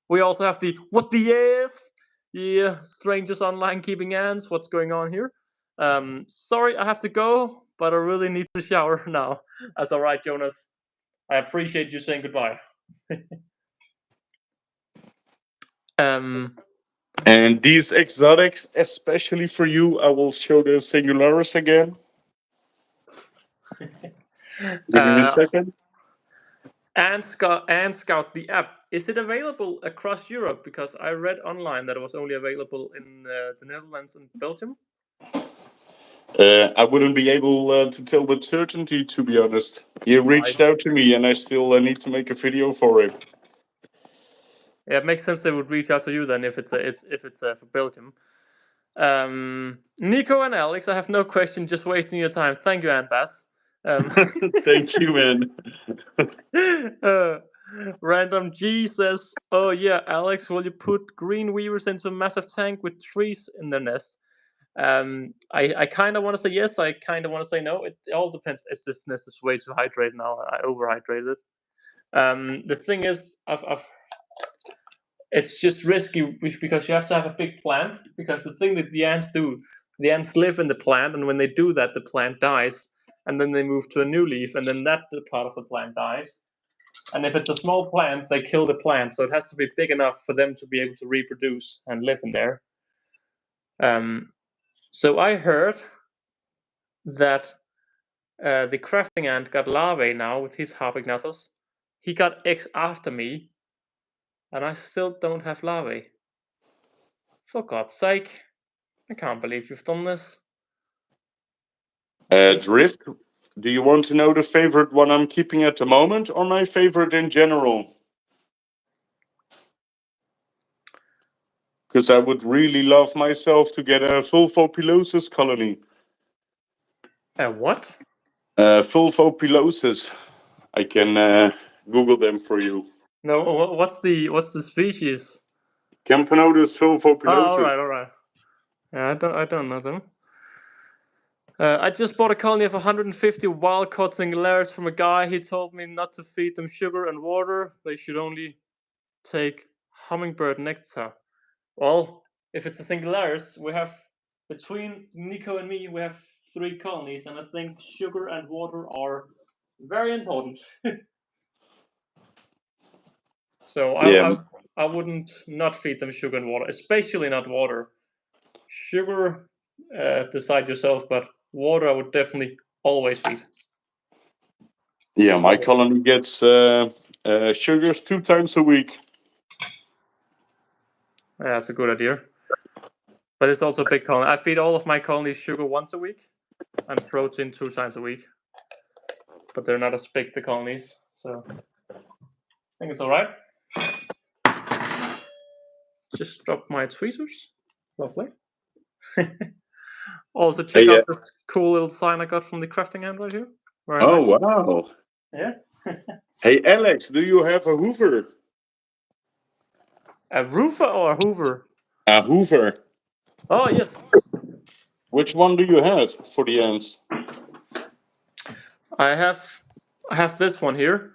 We also have the what the F? Yeah, strangers online keeping ants. What's going on here? Sorry, I have to go, but I really need to shower now. That's all right, Jonas. I appreciate you saying goodbye. And these exotics, especially for you, I will show the singularis again. Give me a second. And Scout the app, is it available across Europe? Because I read online that it was only available in the Netherlands and Belgium. I wouldn't be able to tell with certainty, to be honest. He reached out to me, and I still need to make a video for it. Yeah, it makes sense they would reach out to you then if it's for Belgium. Nico and Alex, I have no question, just wasting your time. Thank you, Antbass. Thank you, man. Random G says, "Oh yeah, Alex, will you put green weavers into a massive tank with trees in their nest?" I kind of want to say yes. I kind of want to say no. It all depends. It's this nest is way too hydrated now. I overhydrated it. The thing is, it's just risky because you have to have a big plant. Because the thing that the ants do, the ants live in the plant, and when they do that, the plant dies, and then they move to a new leaf, and then that part of the plant dies. And if it's a small plant, they kill the plant. So it has to be big enough for them to be able to reproduce and live in there. So I heard that the crafting ant got larvae now with his Harpignathus. He got eggs after me, and I still don't have larvae. For God's sake, I can't believe you've done this. Drift, do you want to know the favorite one I'm keeping at the moment, or my favorite in general? Because I would really love myself to get a fulvopilosis colony. What? Fulvopilosis. I can Google them for you. No, what's the species? Camponotus fulvopilosis. All right. Yeah, I don't know them. I just bought a colony of 150 wild-caught singularis from a guy. He told me not to feed them sugar and water. They should only take hummingbird nectar. Well, if it's a singularis, we have between Nico and me, we have 3 colonies, and I think sugar and water are very important. So I wouldn't not feed them sugar and water, especially not water. Sugar, decide yourself, but water I would definitely always feed. Yeah, my colony gets sugars 2 times a week. Yeah, that's a good idea. But it's also a big colony. I feed all of my colonies sugar once a week and protein 2 times a week. But they're not as big, the colonies, so I think it's alright. Just drop my tweezers. Lovely. Also, check out this cool little sign I got from the crafting ant right here. Very nice. Wow. Yeah. Hey, Alex, do you have a Hoover? A roofer or a hoover? A Hoover. Oh, yes. Which one do you have for the ants? I have this one here.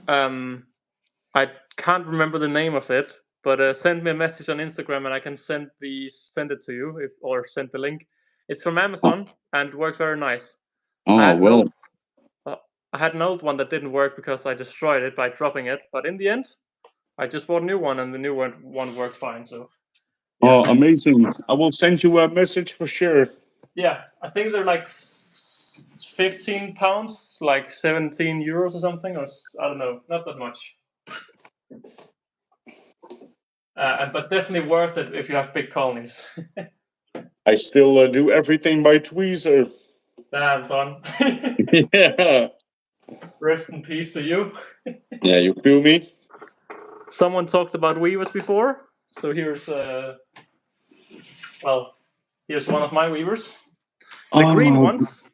I can't remember the name of it, but send me a message on Instagram and I can send it to you or send the link. It's from Amazon and it works very nice. I had an old one that didn't work because I destroyed it by dropping it, but in the end, I just bought a new one and the new one worked fine. So. Yeah. Oh, amazing! I will send you a message for sure. Yeah, I think they're like 15 pounds, like 17 euros or something, or I don't know, not that much. But definitely worth it if you have big colonies. I still do everything by tweezer. Damn, son. Yeah. Rest in peace to you. Yeah, you feel me? Someone talked about weavers before, so here's here's one of my weavers. The green ones.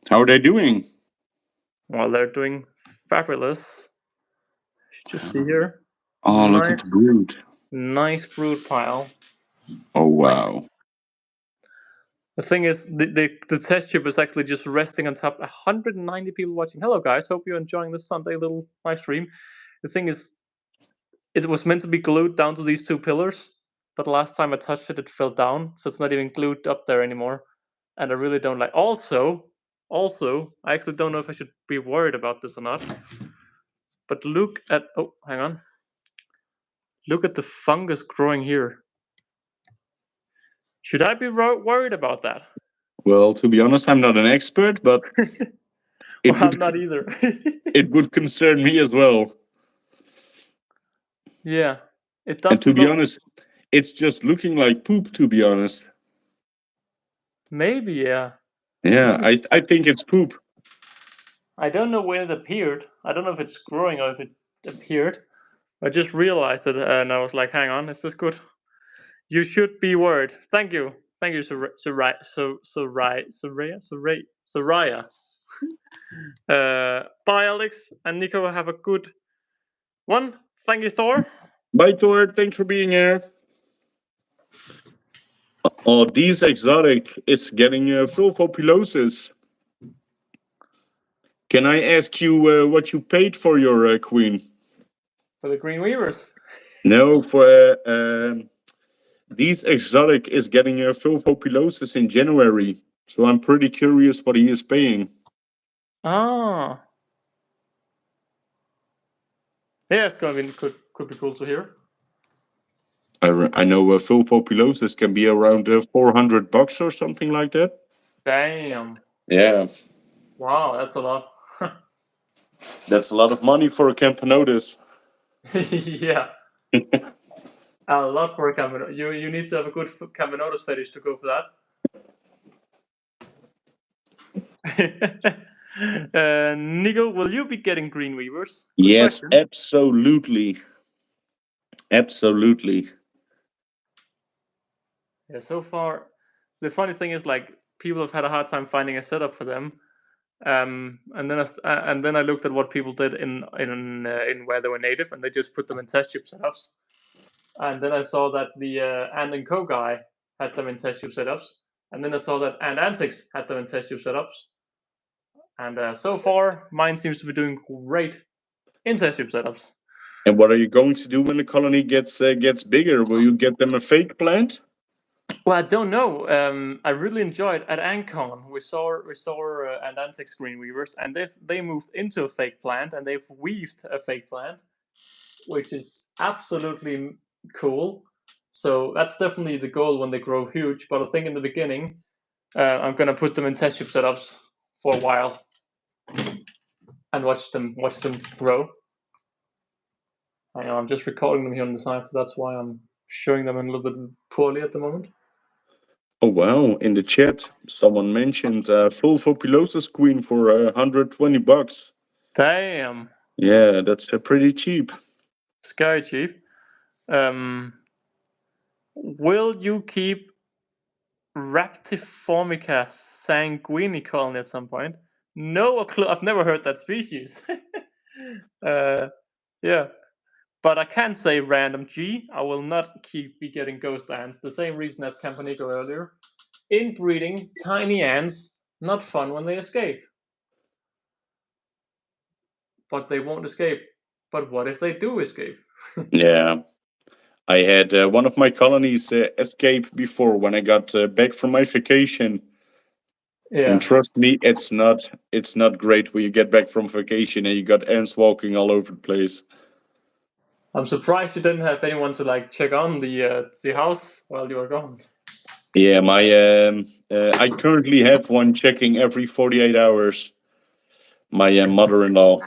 How are they doing? Well, they're doing fabulous. Just see here. Oh, look at the brood. Nice brood pile. Oh, wow. The thing is, the test tube is actually just resting on top. 190 people watching. Hello, guys. Hope you're enjoying this Sunday little live stream. The thing is, it was meant to be glued down to these two pillars, but last time I touched it, it fell down, so it's not even glued up there anymore. And I really don't like. Also, I actually don't know if I should be worried about this or not. But look at. Oh, hang on. Look at the fungus growing here. Should I be worried about that? Well, to be honest, I'm not an expert, but I'm not either. It would concern me as well. Yeah, it doesn't. And to be honest, it's just looking like poop, to be honest. Maybe, yeah. Yeah, I think it's poop. I don't know when it appeared. I don't know if it's growing or if it appeared. I just realized it and I was like, hang on, is this good? You should be worried. Thank you. Thank you, Soraya. Bye, Alex and Nico. Have a good one. Thank you, Thor. Bye, Thor. Thanks for being here. Oh, these exotic is getting fulvopilosis. Can I ask you what you paid for your queen? For the Green Weavers? No, for these exotic is getting fulvopilosis in January. So I'm pretty curious what he is paying. Ah. Yeah, it's gonna be could be cool to hear. I know fulvopilosis can be around $400 or something like that. Damn. Yeah. Wow, that's a lot. That's a lot of money for a CampoNico. Yeah. A lot for a CampoNico. You need to have a good CampoNico fetish to go for that. Nico, will you be getting Green Weavers? Good yes, question. absolutely. Absolutely. Yeah, so far, the funny thing is, like, people have had a hard time finding a setup for them. And then I looked at what people did in where they were native, and they just put them in test tube setups. And then I saw that the Ant & Co guy had them in test tube setups, and then I saw that Antics had them in test tube setups. And so far, mine seems to be doing great in test tube setups. And what are you going to do when the colony gets bigger? Will you get them a fake plant? Well, I don't know. I really enjoyed at AntCon. We saw Antics Green Weavers, and they moved into a fake plant, and they've weaved a fake plant, which is absolutely cool. So that's definitely the goal when they grow huge. But I think in the beginning, I'm gonna put them in test tube setups for a while and watch them grow. I know I'm just recording them here on the side, so that's why I'm showing them a little bit poorly at the moment. Oh wow! In the chat, someone mentioned fulvopilosis queen for $120. Damn. Yeah, that's pretty cheap. Scary cheap. Will you keep Raptiformica sanguini colony at some point? No clue. I've never heard that species. Yeah. But I can say random G. I will not be getting ghost ants. The same reason as CampoNico earlier. Inbreeding tiny ants, not fun when they escape. But they won't escape. But what if they do escape? Yeah. I had one of my colonies escape before when I got back from my vacation. Yeah. And trust me, it's not great when you get back from vacation and you got ants walking all over the place. I'm surprised you didn't have anyone to like check on the house while you were gone. Yeah, I currently have one checking every 48 hours. My mother-in-law.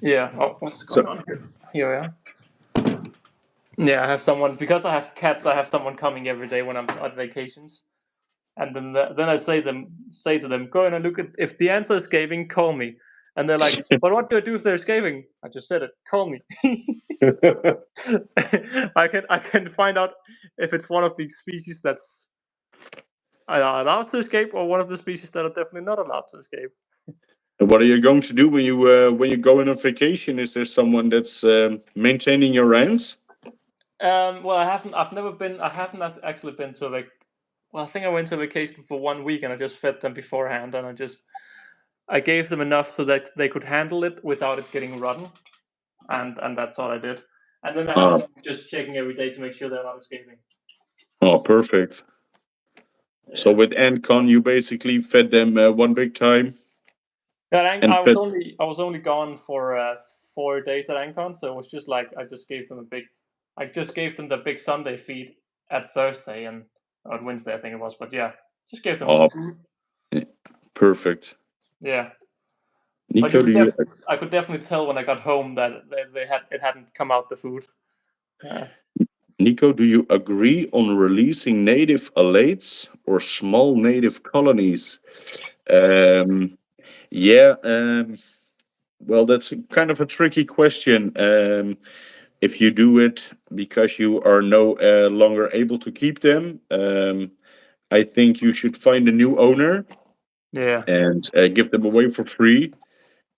Yeah. Oh, what's going So on here? Here we are. Yeah, I have someone because I have cats. I have someone coming every day when I'm on vacations, and then I say to them, go in and look at if the ants are escaping, call me. And they're like, but what do I do if they're escaping? I just said it. Call me. I can find out if it's one of the species that's allowed to escape or one of the species that are definitely not allowed to escape. what are you going to do when you go on a vacation? Is there someone that's maintaining your ants? Well, I haven't. I've never been. I haven't actually been to well, I think I went to vacation for 1 week and I just fed them beforehand and I gave them enough so that they could handle it without it getting rotten, and that's all I did. And then I have Oh, someone just checking every day to make sure they're not escaping. oh, perfect. So Yeah. with AntCon, you basically fed them one big time Yeah, and fed. I was only gone for 4 days at Ancon, so it was just like I just gave them the big Sunday feed at Thursday and on Wednesday I think it was, but yeah, just gave them some Oh, food. perfect. Yeah, but Nico, do you I could definitely tell when I got home that it hadn't come out the food. Nico, do you agree on releasing native alates or small native colonies? Um, yeah. Well, that's kind of a tricky question. If you do it because you are no longer able to keep them, I think you should find a new owner Yeah, and give them away for free.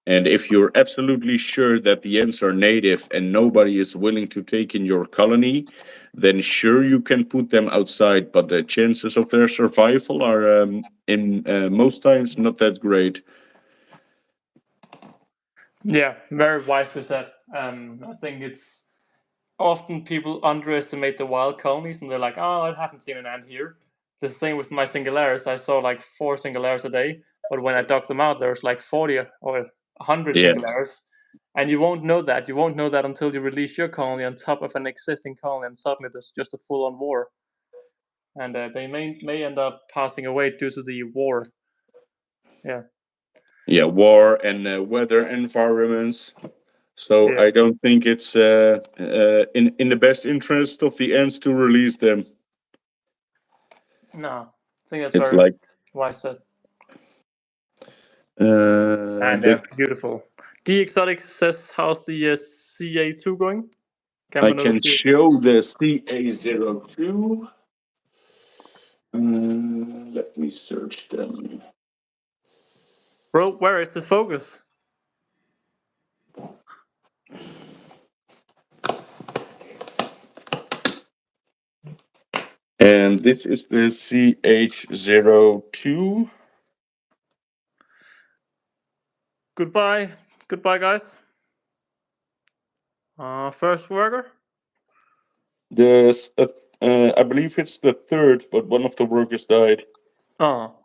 And if you're absolutely sure that the ants are native and nobody is willing to take in your colony, then sure you can put them outside, but the chances of their survival are in most times not that great. yeah, very wisely said. I think it's often people underestimate the wild colonies and they're like, oh, I haven't seen an ant here. The same with my singularis. I saw like 4 singularis a day, but when I dug them out, there's like 40 or 100 Yeah, singularis. And you won't know that. You won't know that until you release your colony on top of an existing colony, and suddenly there's just a full on war. And they may end up passing away due to the war. Yeah. yeah, war and weather environments. So Yeah. I don't think it's in the best interest of the ants to release them. No, I think that's It's very like wise said. And the they're beautiful. D Exotic says, how's the CA2 going? I CampoNico can CA. show the CA02. Let me search them. Bro, where is this focus? And this is the CH02. Goodbye. Goodbye, guys. First worker. The I believe it's the third, but one of the workers died. Oh.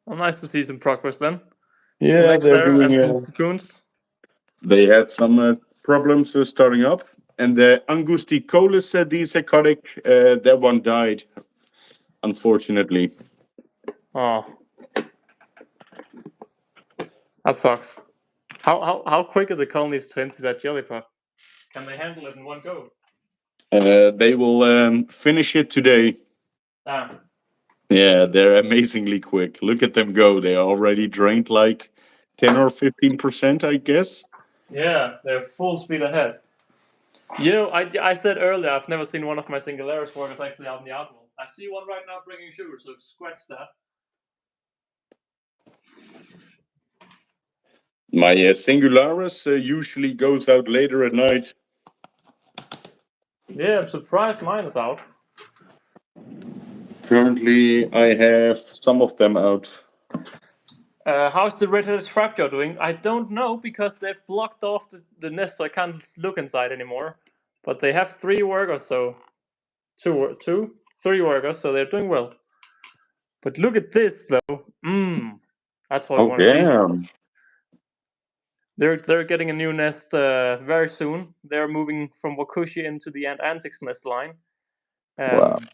Well, nice to see some progress then. Some Yeah, eggs they're there doing. and some cocoons. They had some problems starting up, and the Angusticolus disacotic, that one died, unfortunately. Oh. That sucks. How quick are the colonies to empty that jelly pot? Can they handle it in one go? They will finish it today. Ah. Yeah, they're amazingly quick. Look at them go. They already drained like 10 or 15%, I guess. Yeah, they're full speed ahead. You know, I said earlier I've never seen one of my Singularis workers actually out in the outworld. I see one right now bringing sugar, so scratch that. My Singularis usually goes out later at night. Yeah, I'm surprised mine is out. Currently, I have some of them out. How's the red-headed trapjaw doing? I don't know because they've blocked off the nest, so I can't look inside anymore. But they have 3 workers, so three workers, so they're doing well. But look at this, though. That's what I Oh, want to see. damn. They're getting a new nest very soon. They're moving from Wakushi into the Ant Antics nest line. Wow. Um,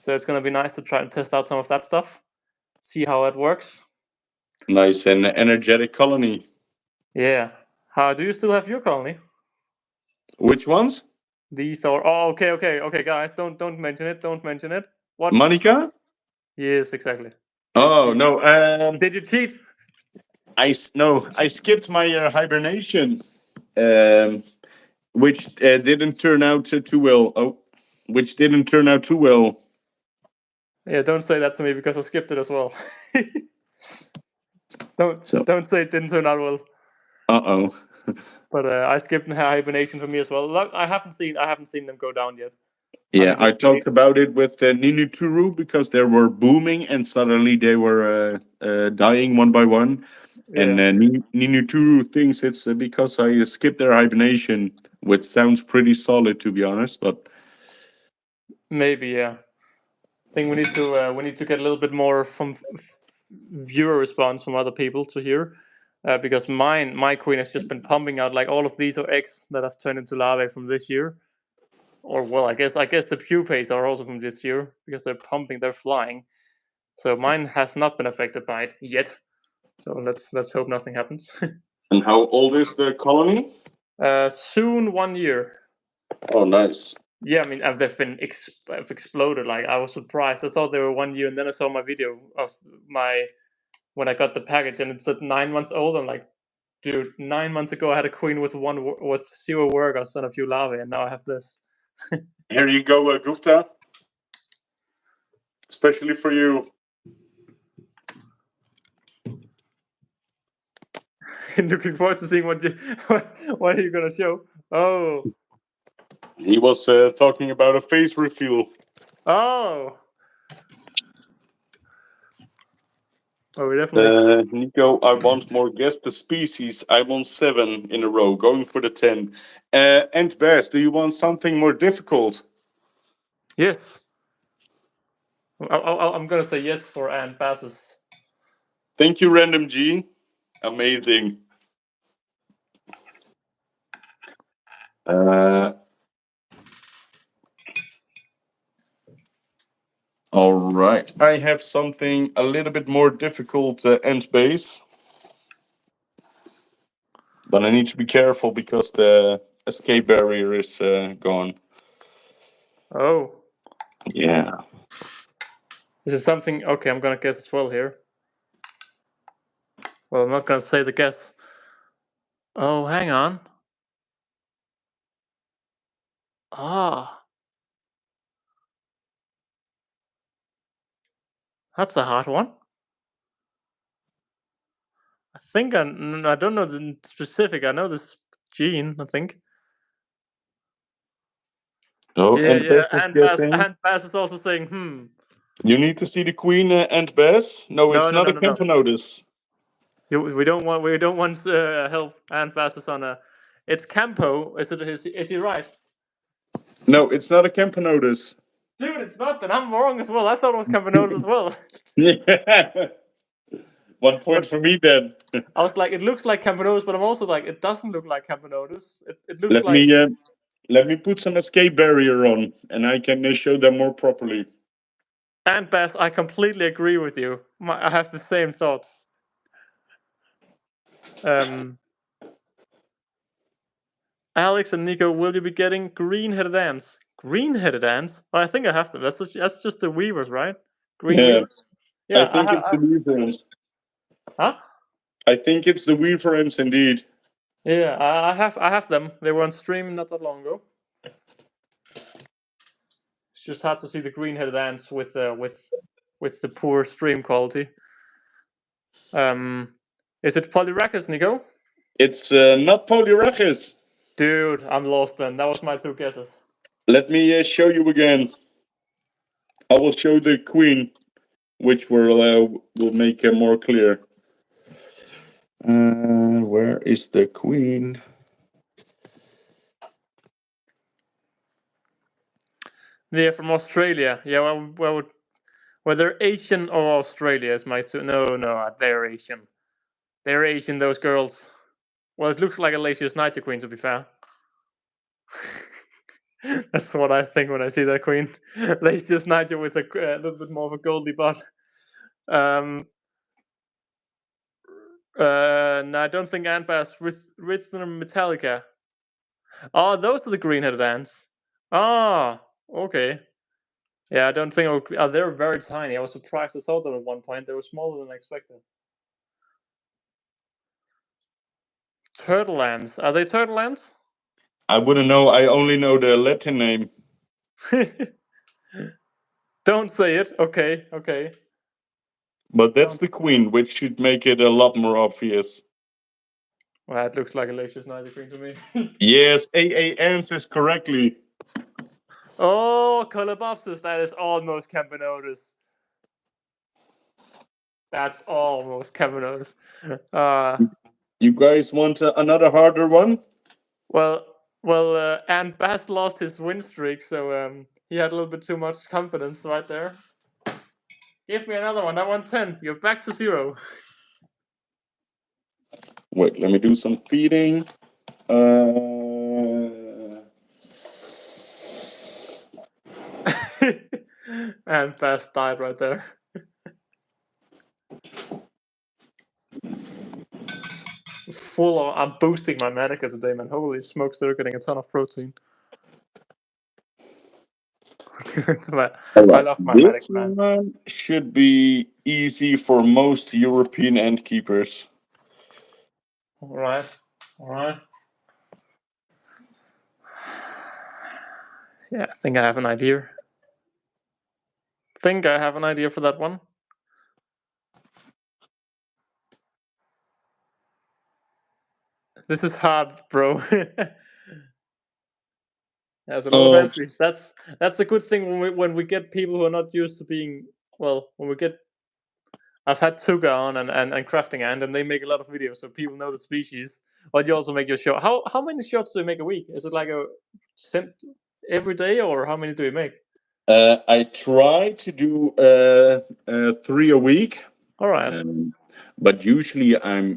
So it's gonna be nice to try and test out some of that stuff, see how it works. Nice and energetic colony. Yeah. How do you still have your colony? Which ones? These are okay, guys. Don't mention it. Don't mention it. What? Monica? Yes, exactly. Oh no. Did you cheat? I skipped my hibernation, which didn't turn out too well. Oh, which didn't turn out too well. Yeah, don't say that to me because I skipped it as well. So. Don't say it didn't turn out well. Oh. But I skipped hibernation for me as well. Look, I haven't seen them go down yet. Yeah, I talked about it with Ninuturu because they were booming and suddenly they were dying one by one. Yeah. And Ninuturu thinks it's because I skipped their hibernation, which sounds pretty solid to be honest. But maybe, yeah. I think we need to get a little bit more from viewer response from other people to hear, because my queen has just been pumping out like all of these are eggs that have turned into larvae from this year, or well, I guess the pupaes are also from this year because they're flying. So mine has not been affected by it yet. So let's hope nothing happens. and how old is the colony? Soon 1 year. Oh, nice. Yeah, I mean, they've been exploded. Like I was surprised. I thought they were 1 year, and then I saw my video of when I got the package, and it said 9 months old. I'm like, dude, 9 months ago I had a queen with 0 workers and a few larvae, and now I have this. Here you go, Gupta. Especially for you. Looking forward to seeing what are you gonna show? Oh, he was talking about a face reveal. Oh, we definitely. Nico, I want more guess the species. I'm on 7 in a row, going for the 10. And Bess, do you want something more difficult? Yes. I'm gonna say yes for Ant passes. Thank you, Random G. Amazing. All right. I have something a little bit more difficult, Ant base. But I need to be careful because the escape barrier is gone. Oh. Yeah. Is it something? Okay, I'm gonna guess as well here. Well, I'm not gonna say the guess. Oh, hang on. Ah, that's a hard one. I think I don't know the specific. I know this gene. I think. Oh, Yeah, and Bess is guessing. Ant Bass is also saying, You need to see the queen, Ant Bess. No, it's not a Camponotus. We don't want help. Ant Bass is on a. It's Campo. Is he right? No, it's not a Camponotus. Dude, it's not. Then I'm wrong as well. I thought it was Camponotus as well. Yeah. 1 point for me then. I was like, it looks like Camponotus, but I'm also like, it doesn't look like Camponotus. It looks like. Let me put some escape barrier on, and I can show them more properly. And Beth, I completely agree with you. I have the same thoughts. Alex and Nico, will you be getting green-headed ants? Green-headed ants? Oh, I think I have them. That's just the weavers, right? Green weavers. Yeah, I think it's the weavers. Huh? I think it's the weaver ants indeed. Yeah, I have them. They were on stream not that long ago. It's just hard to see the green-headed ants with the poor stream quality. Is it Polyrachus, Nico? It's not Polyrachus. Dude, I'm lost then. That was my 2 guesses. Let me show you again. I will show the queen, which will make it more clear. Where is the queen? They're from Australia. Yeah, well, whether Asian or Australia is my 2. No, they're Asian. They're Asian, those girls. Well, it looks like a Lacius Nighty Queen, to be fair. That's what I think when I see that queen. Let's just Nigel with a little bit more of a goldy butt. No, I don't think ant bass Rhythm Metallica. Oh, those are the green-headed ants. Ah, okay. Yeah, I don't think they're very tiny. I was surprised I saw them at one point. They were smaller than I expected. Turtle ants. Are they turtle ants? I wouldn't know. I only know the Latin name. Don't say it. Okay, okay. But that's the queen, which should make it a lot more obvious. Well, it looks like a lacious Niger queen to me. Yes, AA answers correctly. Oh, Colobopsis, that is almost CampoNico. That's almost CampoNico. You guys want another harder one? Well, and Bass lost his win streak, so he had a little bit too much confidence right there. Give me another one. I want 10. You're back to 0. Wait, let me do some feeding. And Bass died right there. I'm boosting my Manica today, man. Holy smokes, they're getting a ton of protein. I love my This Matic, man. one should be easy for most European ant keepers. Alright, alright. Yeah, I think I have an idea. For that one. This is hard, bro. There's a lot of entries. That's the good thing when we get people who are not used to being when we get. I've had Tuga on and Crafting Ant, and they make a lot of videos, so people know the species. But you also make your shot. How many shots do you make a week? Is it like a cent every day, or how many do you make? I try to do 3 a week. All right. But usually I'm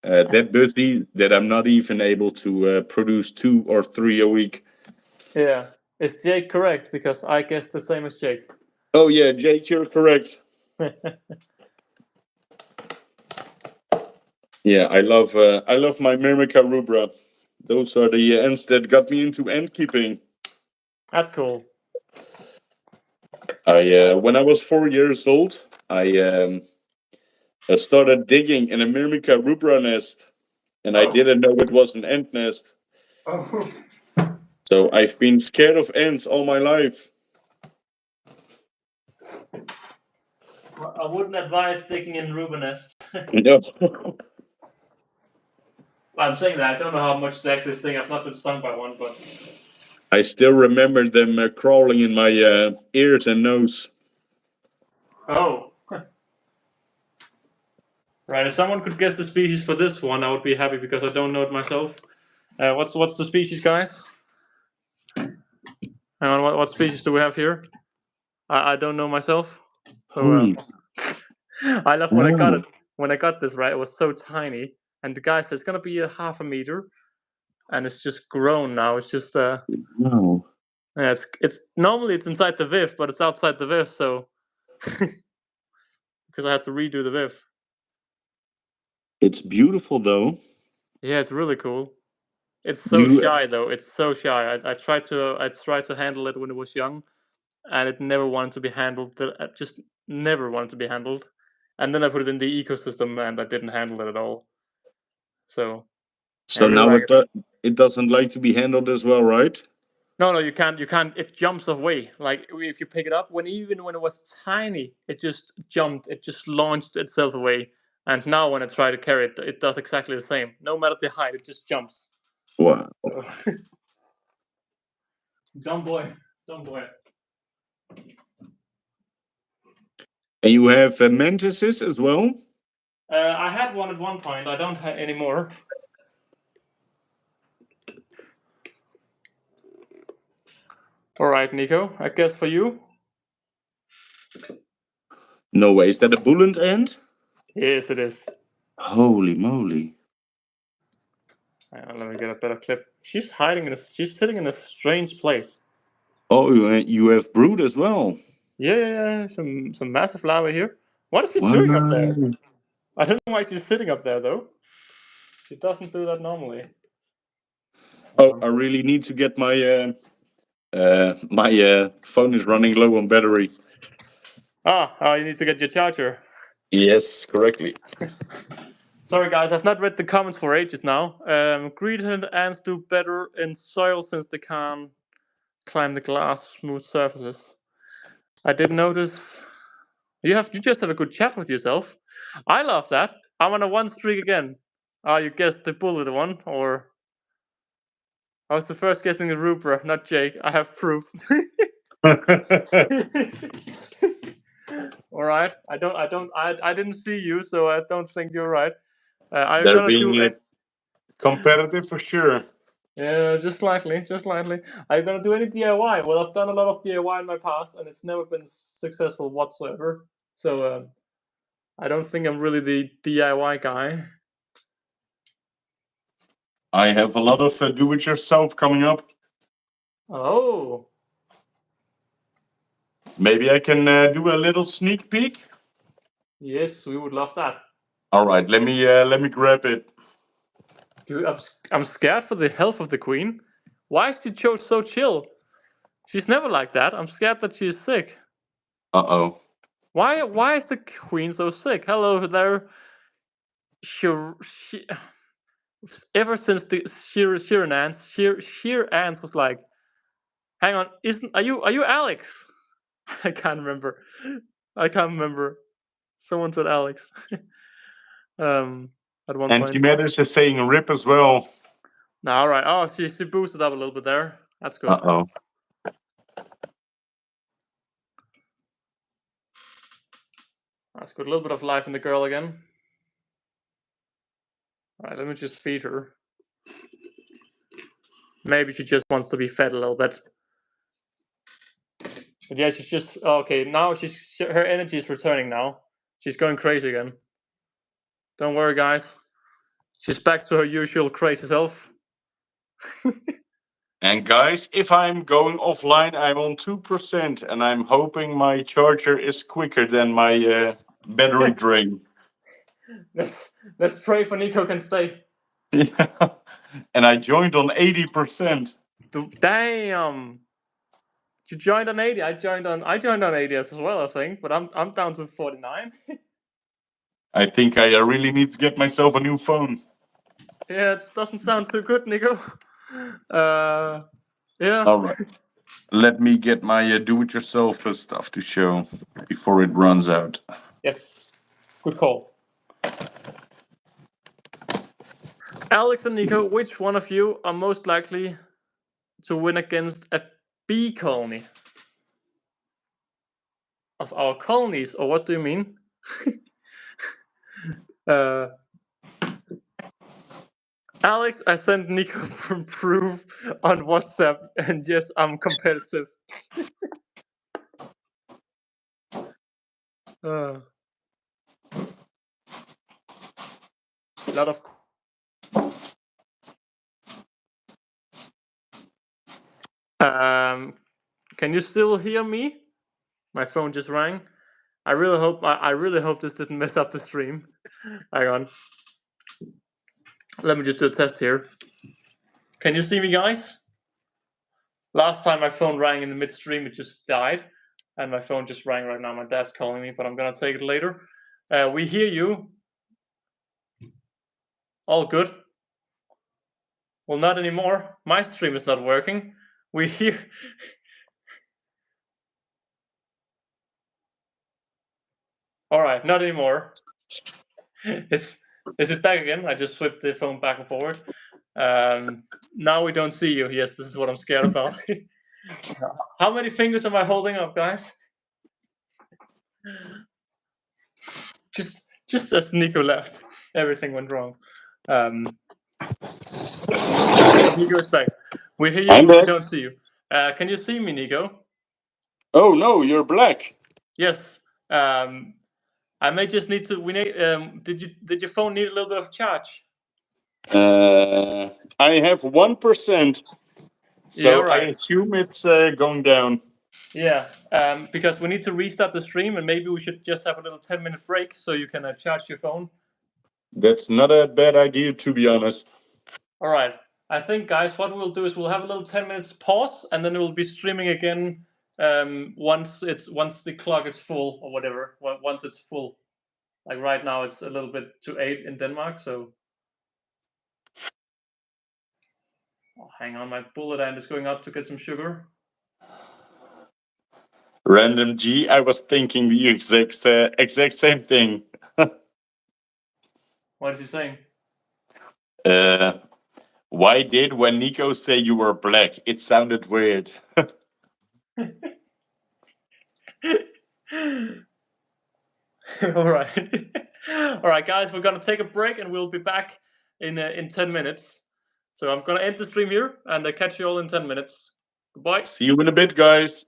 that busy that I'm not even able to produce 2 or 3 a week. Yeah. Is Jake correct? Because I guess the same as Jake. Oh yeah, Jake, you're correct. Yeah, I love my Myrmica rubra. Those are the ants that got me into ant keeping. That's cool. When I was 4 years old, I started digging in a Myrmica rubra nest, and I didn't know it was an ant nest. Oh. So I've been scared of ants all my life. I wouldn't advise digging in Rubra nests. No. I'm saying that I don't know how much they actually sting. I've not been stung by one, but I still remember them crawling in my ears and nose. oh. Right, if someone could guess the species for this one, I would be happy because I don't know it myself. What's the species, guys? Hang on, what species do we have here? I don't know myself. So I love when I got it. When I got this, right, it was so tiny, and the guy said it's gonna be a half a meter, and it's just grown now. It's just No. yeah, it's normally it's inside the VIF, but it's outside the VIF, so because I had to redo the VIF. It's beautiful though. Yeah, it's really cool. It's so shy though. It's so shy. I tried to handle it when it was young, and it never wanted to be handled. Just never wanted to be handled. And then I put it in the ecosystem, and I didn't handle it at all. So really now like it doesn't like to be handled as well, right? No, you can't. You can't. It jumps away. Like if you pick it up, even when it was tiny, it just jumped. It just launched itself away. And now when I try to carry it, it does exactly the same. No matter the height, it just jumps. Wow. So, dumb boy. And you have mantises as well? I had one at one point. I don't have anymore. All right, Nico. I guess for you. No way. Is that a bullet ant? Yes, it is. Holy moly. Hang on, let me get a better clip. She's hiding in a. She's sitting in a strange place. Oh, you have brood as well. Yeah. Some massive lava here. What is she Wow. doing up there? I don't know why she's sitting up there though. She doesn't do that normally. Oh, I really need to get my phone is running low on battery. You need to get your charger. Yes, correctly. Sorry guys, I've not read the comments for ages now. Green ants do better in soil since they can't climb the glass smooth surfaces. I did notice you just have a good chat with yourself. I love that. I'm on a 1 streak again. You guessed the bullet one, or I was the first guessing the Rupert, not Jake. I have proof. All right. I didn't see you, so I don't think you're right. Are you They're gonna being do it? competitive for sure. Yeah, just slightly. Are you gonna do any DIY? Well, I've done a lot of DIY in my past, and it's never been successful whatsoever. So I don't think I'm really the DIY guy. I have a lot of do-it-yourself coming up. Oh, Maybe I can do a little sneak peek. yes, we would love that. All right, let me grab it. Dude, I'm scared for the health of the queen. Why is she so chill? She's never like that. I'm scared that she's sick. Uh-oh. Why is the queen so sick? Hello there. She ever since the sheer ants was like, hang on, are you Alex? I can't remember. Someone said Alex. At one point. Antimatters is saying rip as well. No, all right. Oh, she boosted up a little bit there. That's good. Uh-oh. That's good. A little bit of life in the girl again. All right, let me just feed her. Maybe she just wants to be fed a little bit. But yeah, she's just okay. Now her energy is returning. Now she's going crazy again. Don't worry, guys. She's back to her usual crazy self. And guys, if I'm going offline, I'm on 2%, and I'm hoping my charger is quicker than my battery drain. Let's pray for Nico can stay. Yeah. And I joined on 80%. Damn. You joined on 80. I joined on 80 as well, I think, but I'm down to 49. I think I really need to get myself a new phone. Yeah, it doesn't sound too good, Nico. Yeah. All right. Let me get my do-it-yourself stuff to show before it runs out. Yes. Good call. Alex and Nico, which one of you are most likely to win against a bee colony? Of our colonies, or what do you mean? Alex, I sent Nico from proof on WhatsApp, and yes, I'm competitive. A lot of. Can you still hear me? My phone just rang. I really hope this didn't mess up the stream. Hang on. Let me just do a test here. Can you see me, guys? Last time my phone rang in the midstream, it just died, and my phone just rang right now. My dad's calling me, but I'm gonna take it later. We hear you. All good. Well, not anymore. My stream is not working. We hear. All right, not anymore. Is it back again? I just flipped the phone back and forward. Now we don't see you. Yes, this is what I'm scared about. How many fingers am I holding up, guys? Just as Nico left, everything went wrong. Nico is back. We hear you, but we don't see you. Can you see me, Nico? Oh no, you're black. Yes. I may just need to. We need. Did your phone need a little bit of charge? I have 1%, so Yeah, right. I assume it's going down. Yeah, because we need to restart the stream, and maybe we should just have a little 10-minute break so you can charge your phone. That's not a bad idea, to be honest. All right. I think, guys, what we'll do is we'll have a little 10 minutes pause, and then we'll be streaming again once the clock is full or whatever. Once it's full. Like right now, it's a little bit to 8 in Denmark, so. Oh, hang on, my bullet ant is going up to get some sugar. Random G, I was thinking the exact same thing. What is he saying? Why did when Nico say you were black? It sounded weird. All right. All right, guys, we're gonna take a break, and we'll be back in 10 minutes. So I'm gonna end the stream here, and catch you all in 10 minutes. Goodbye. See you in a bit, guys.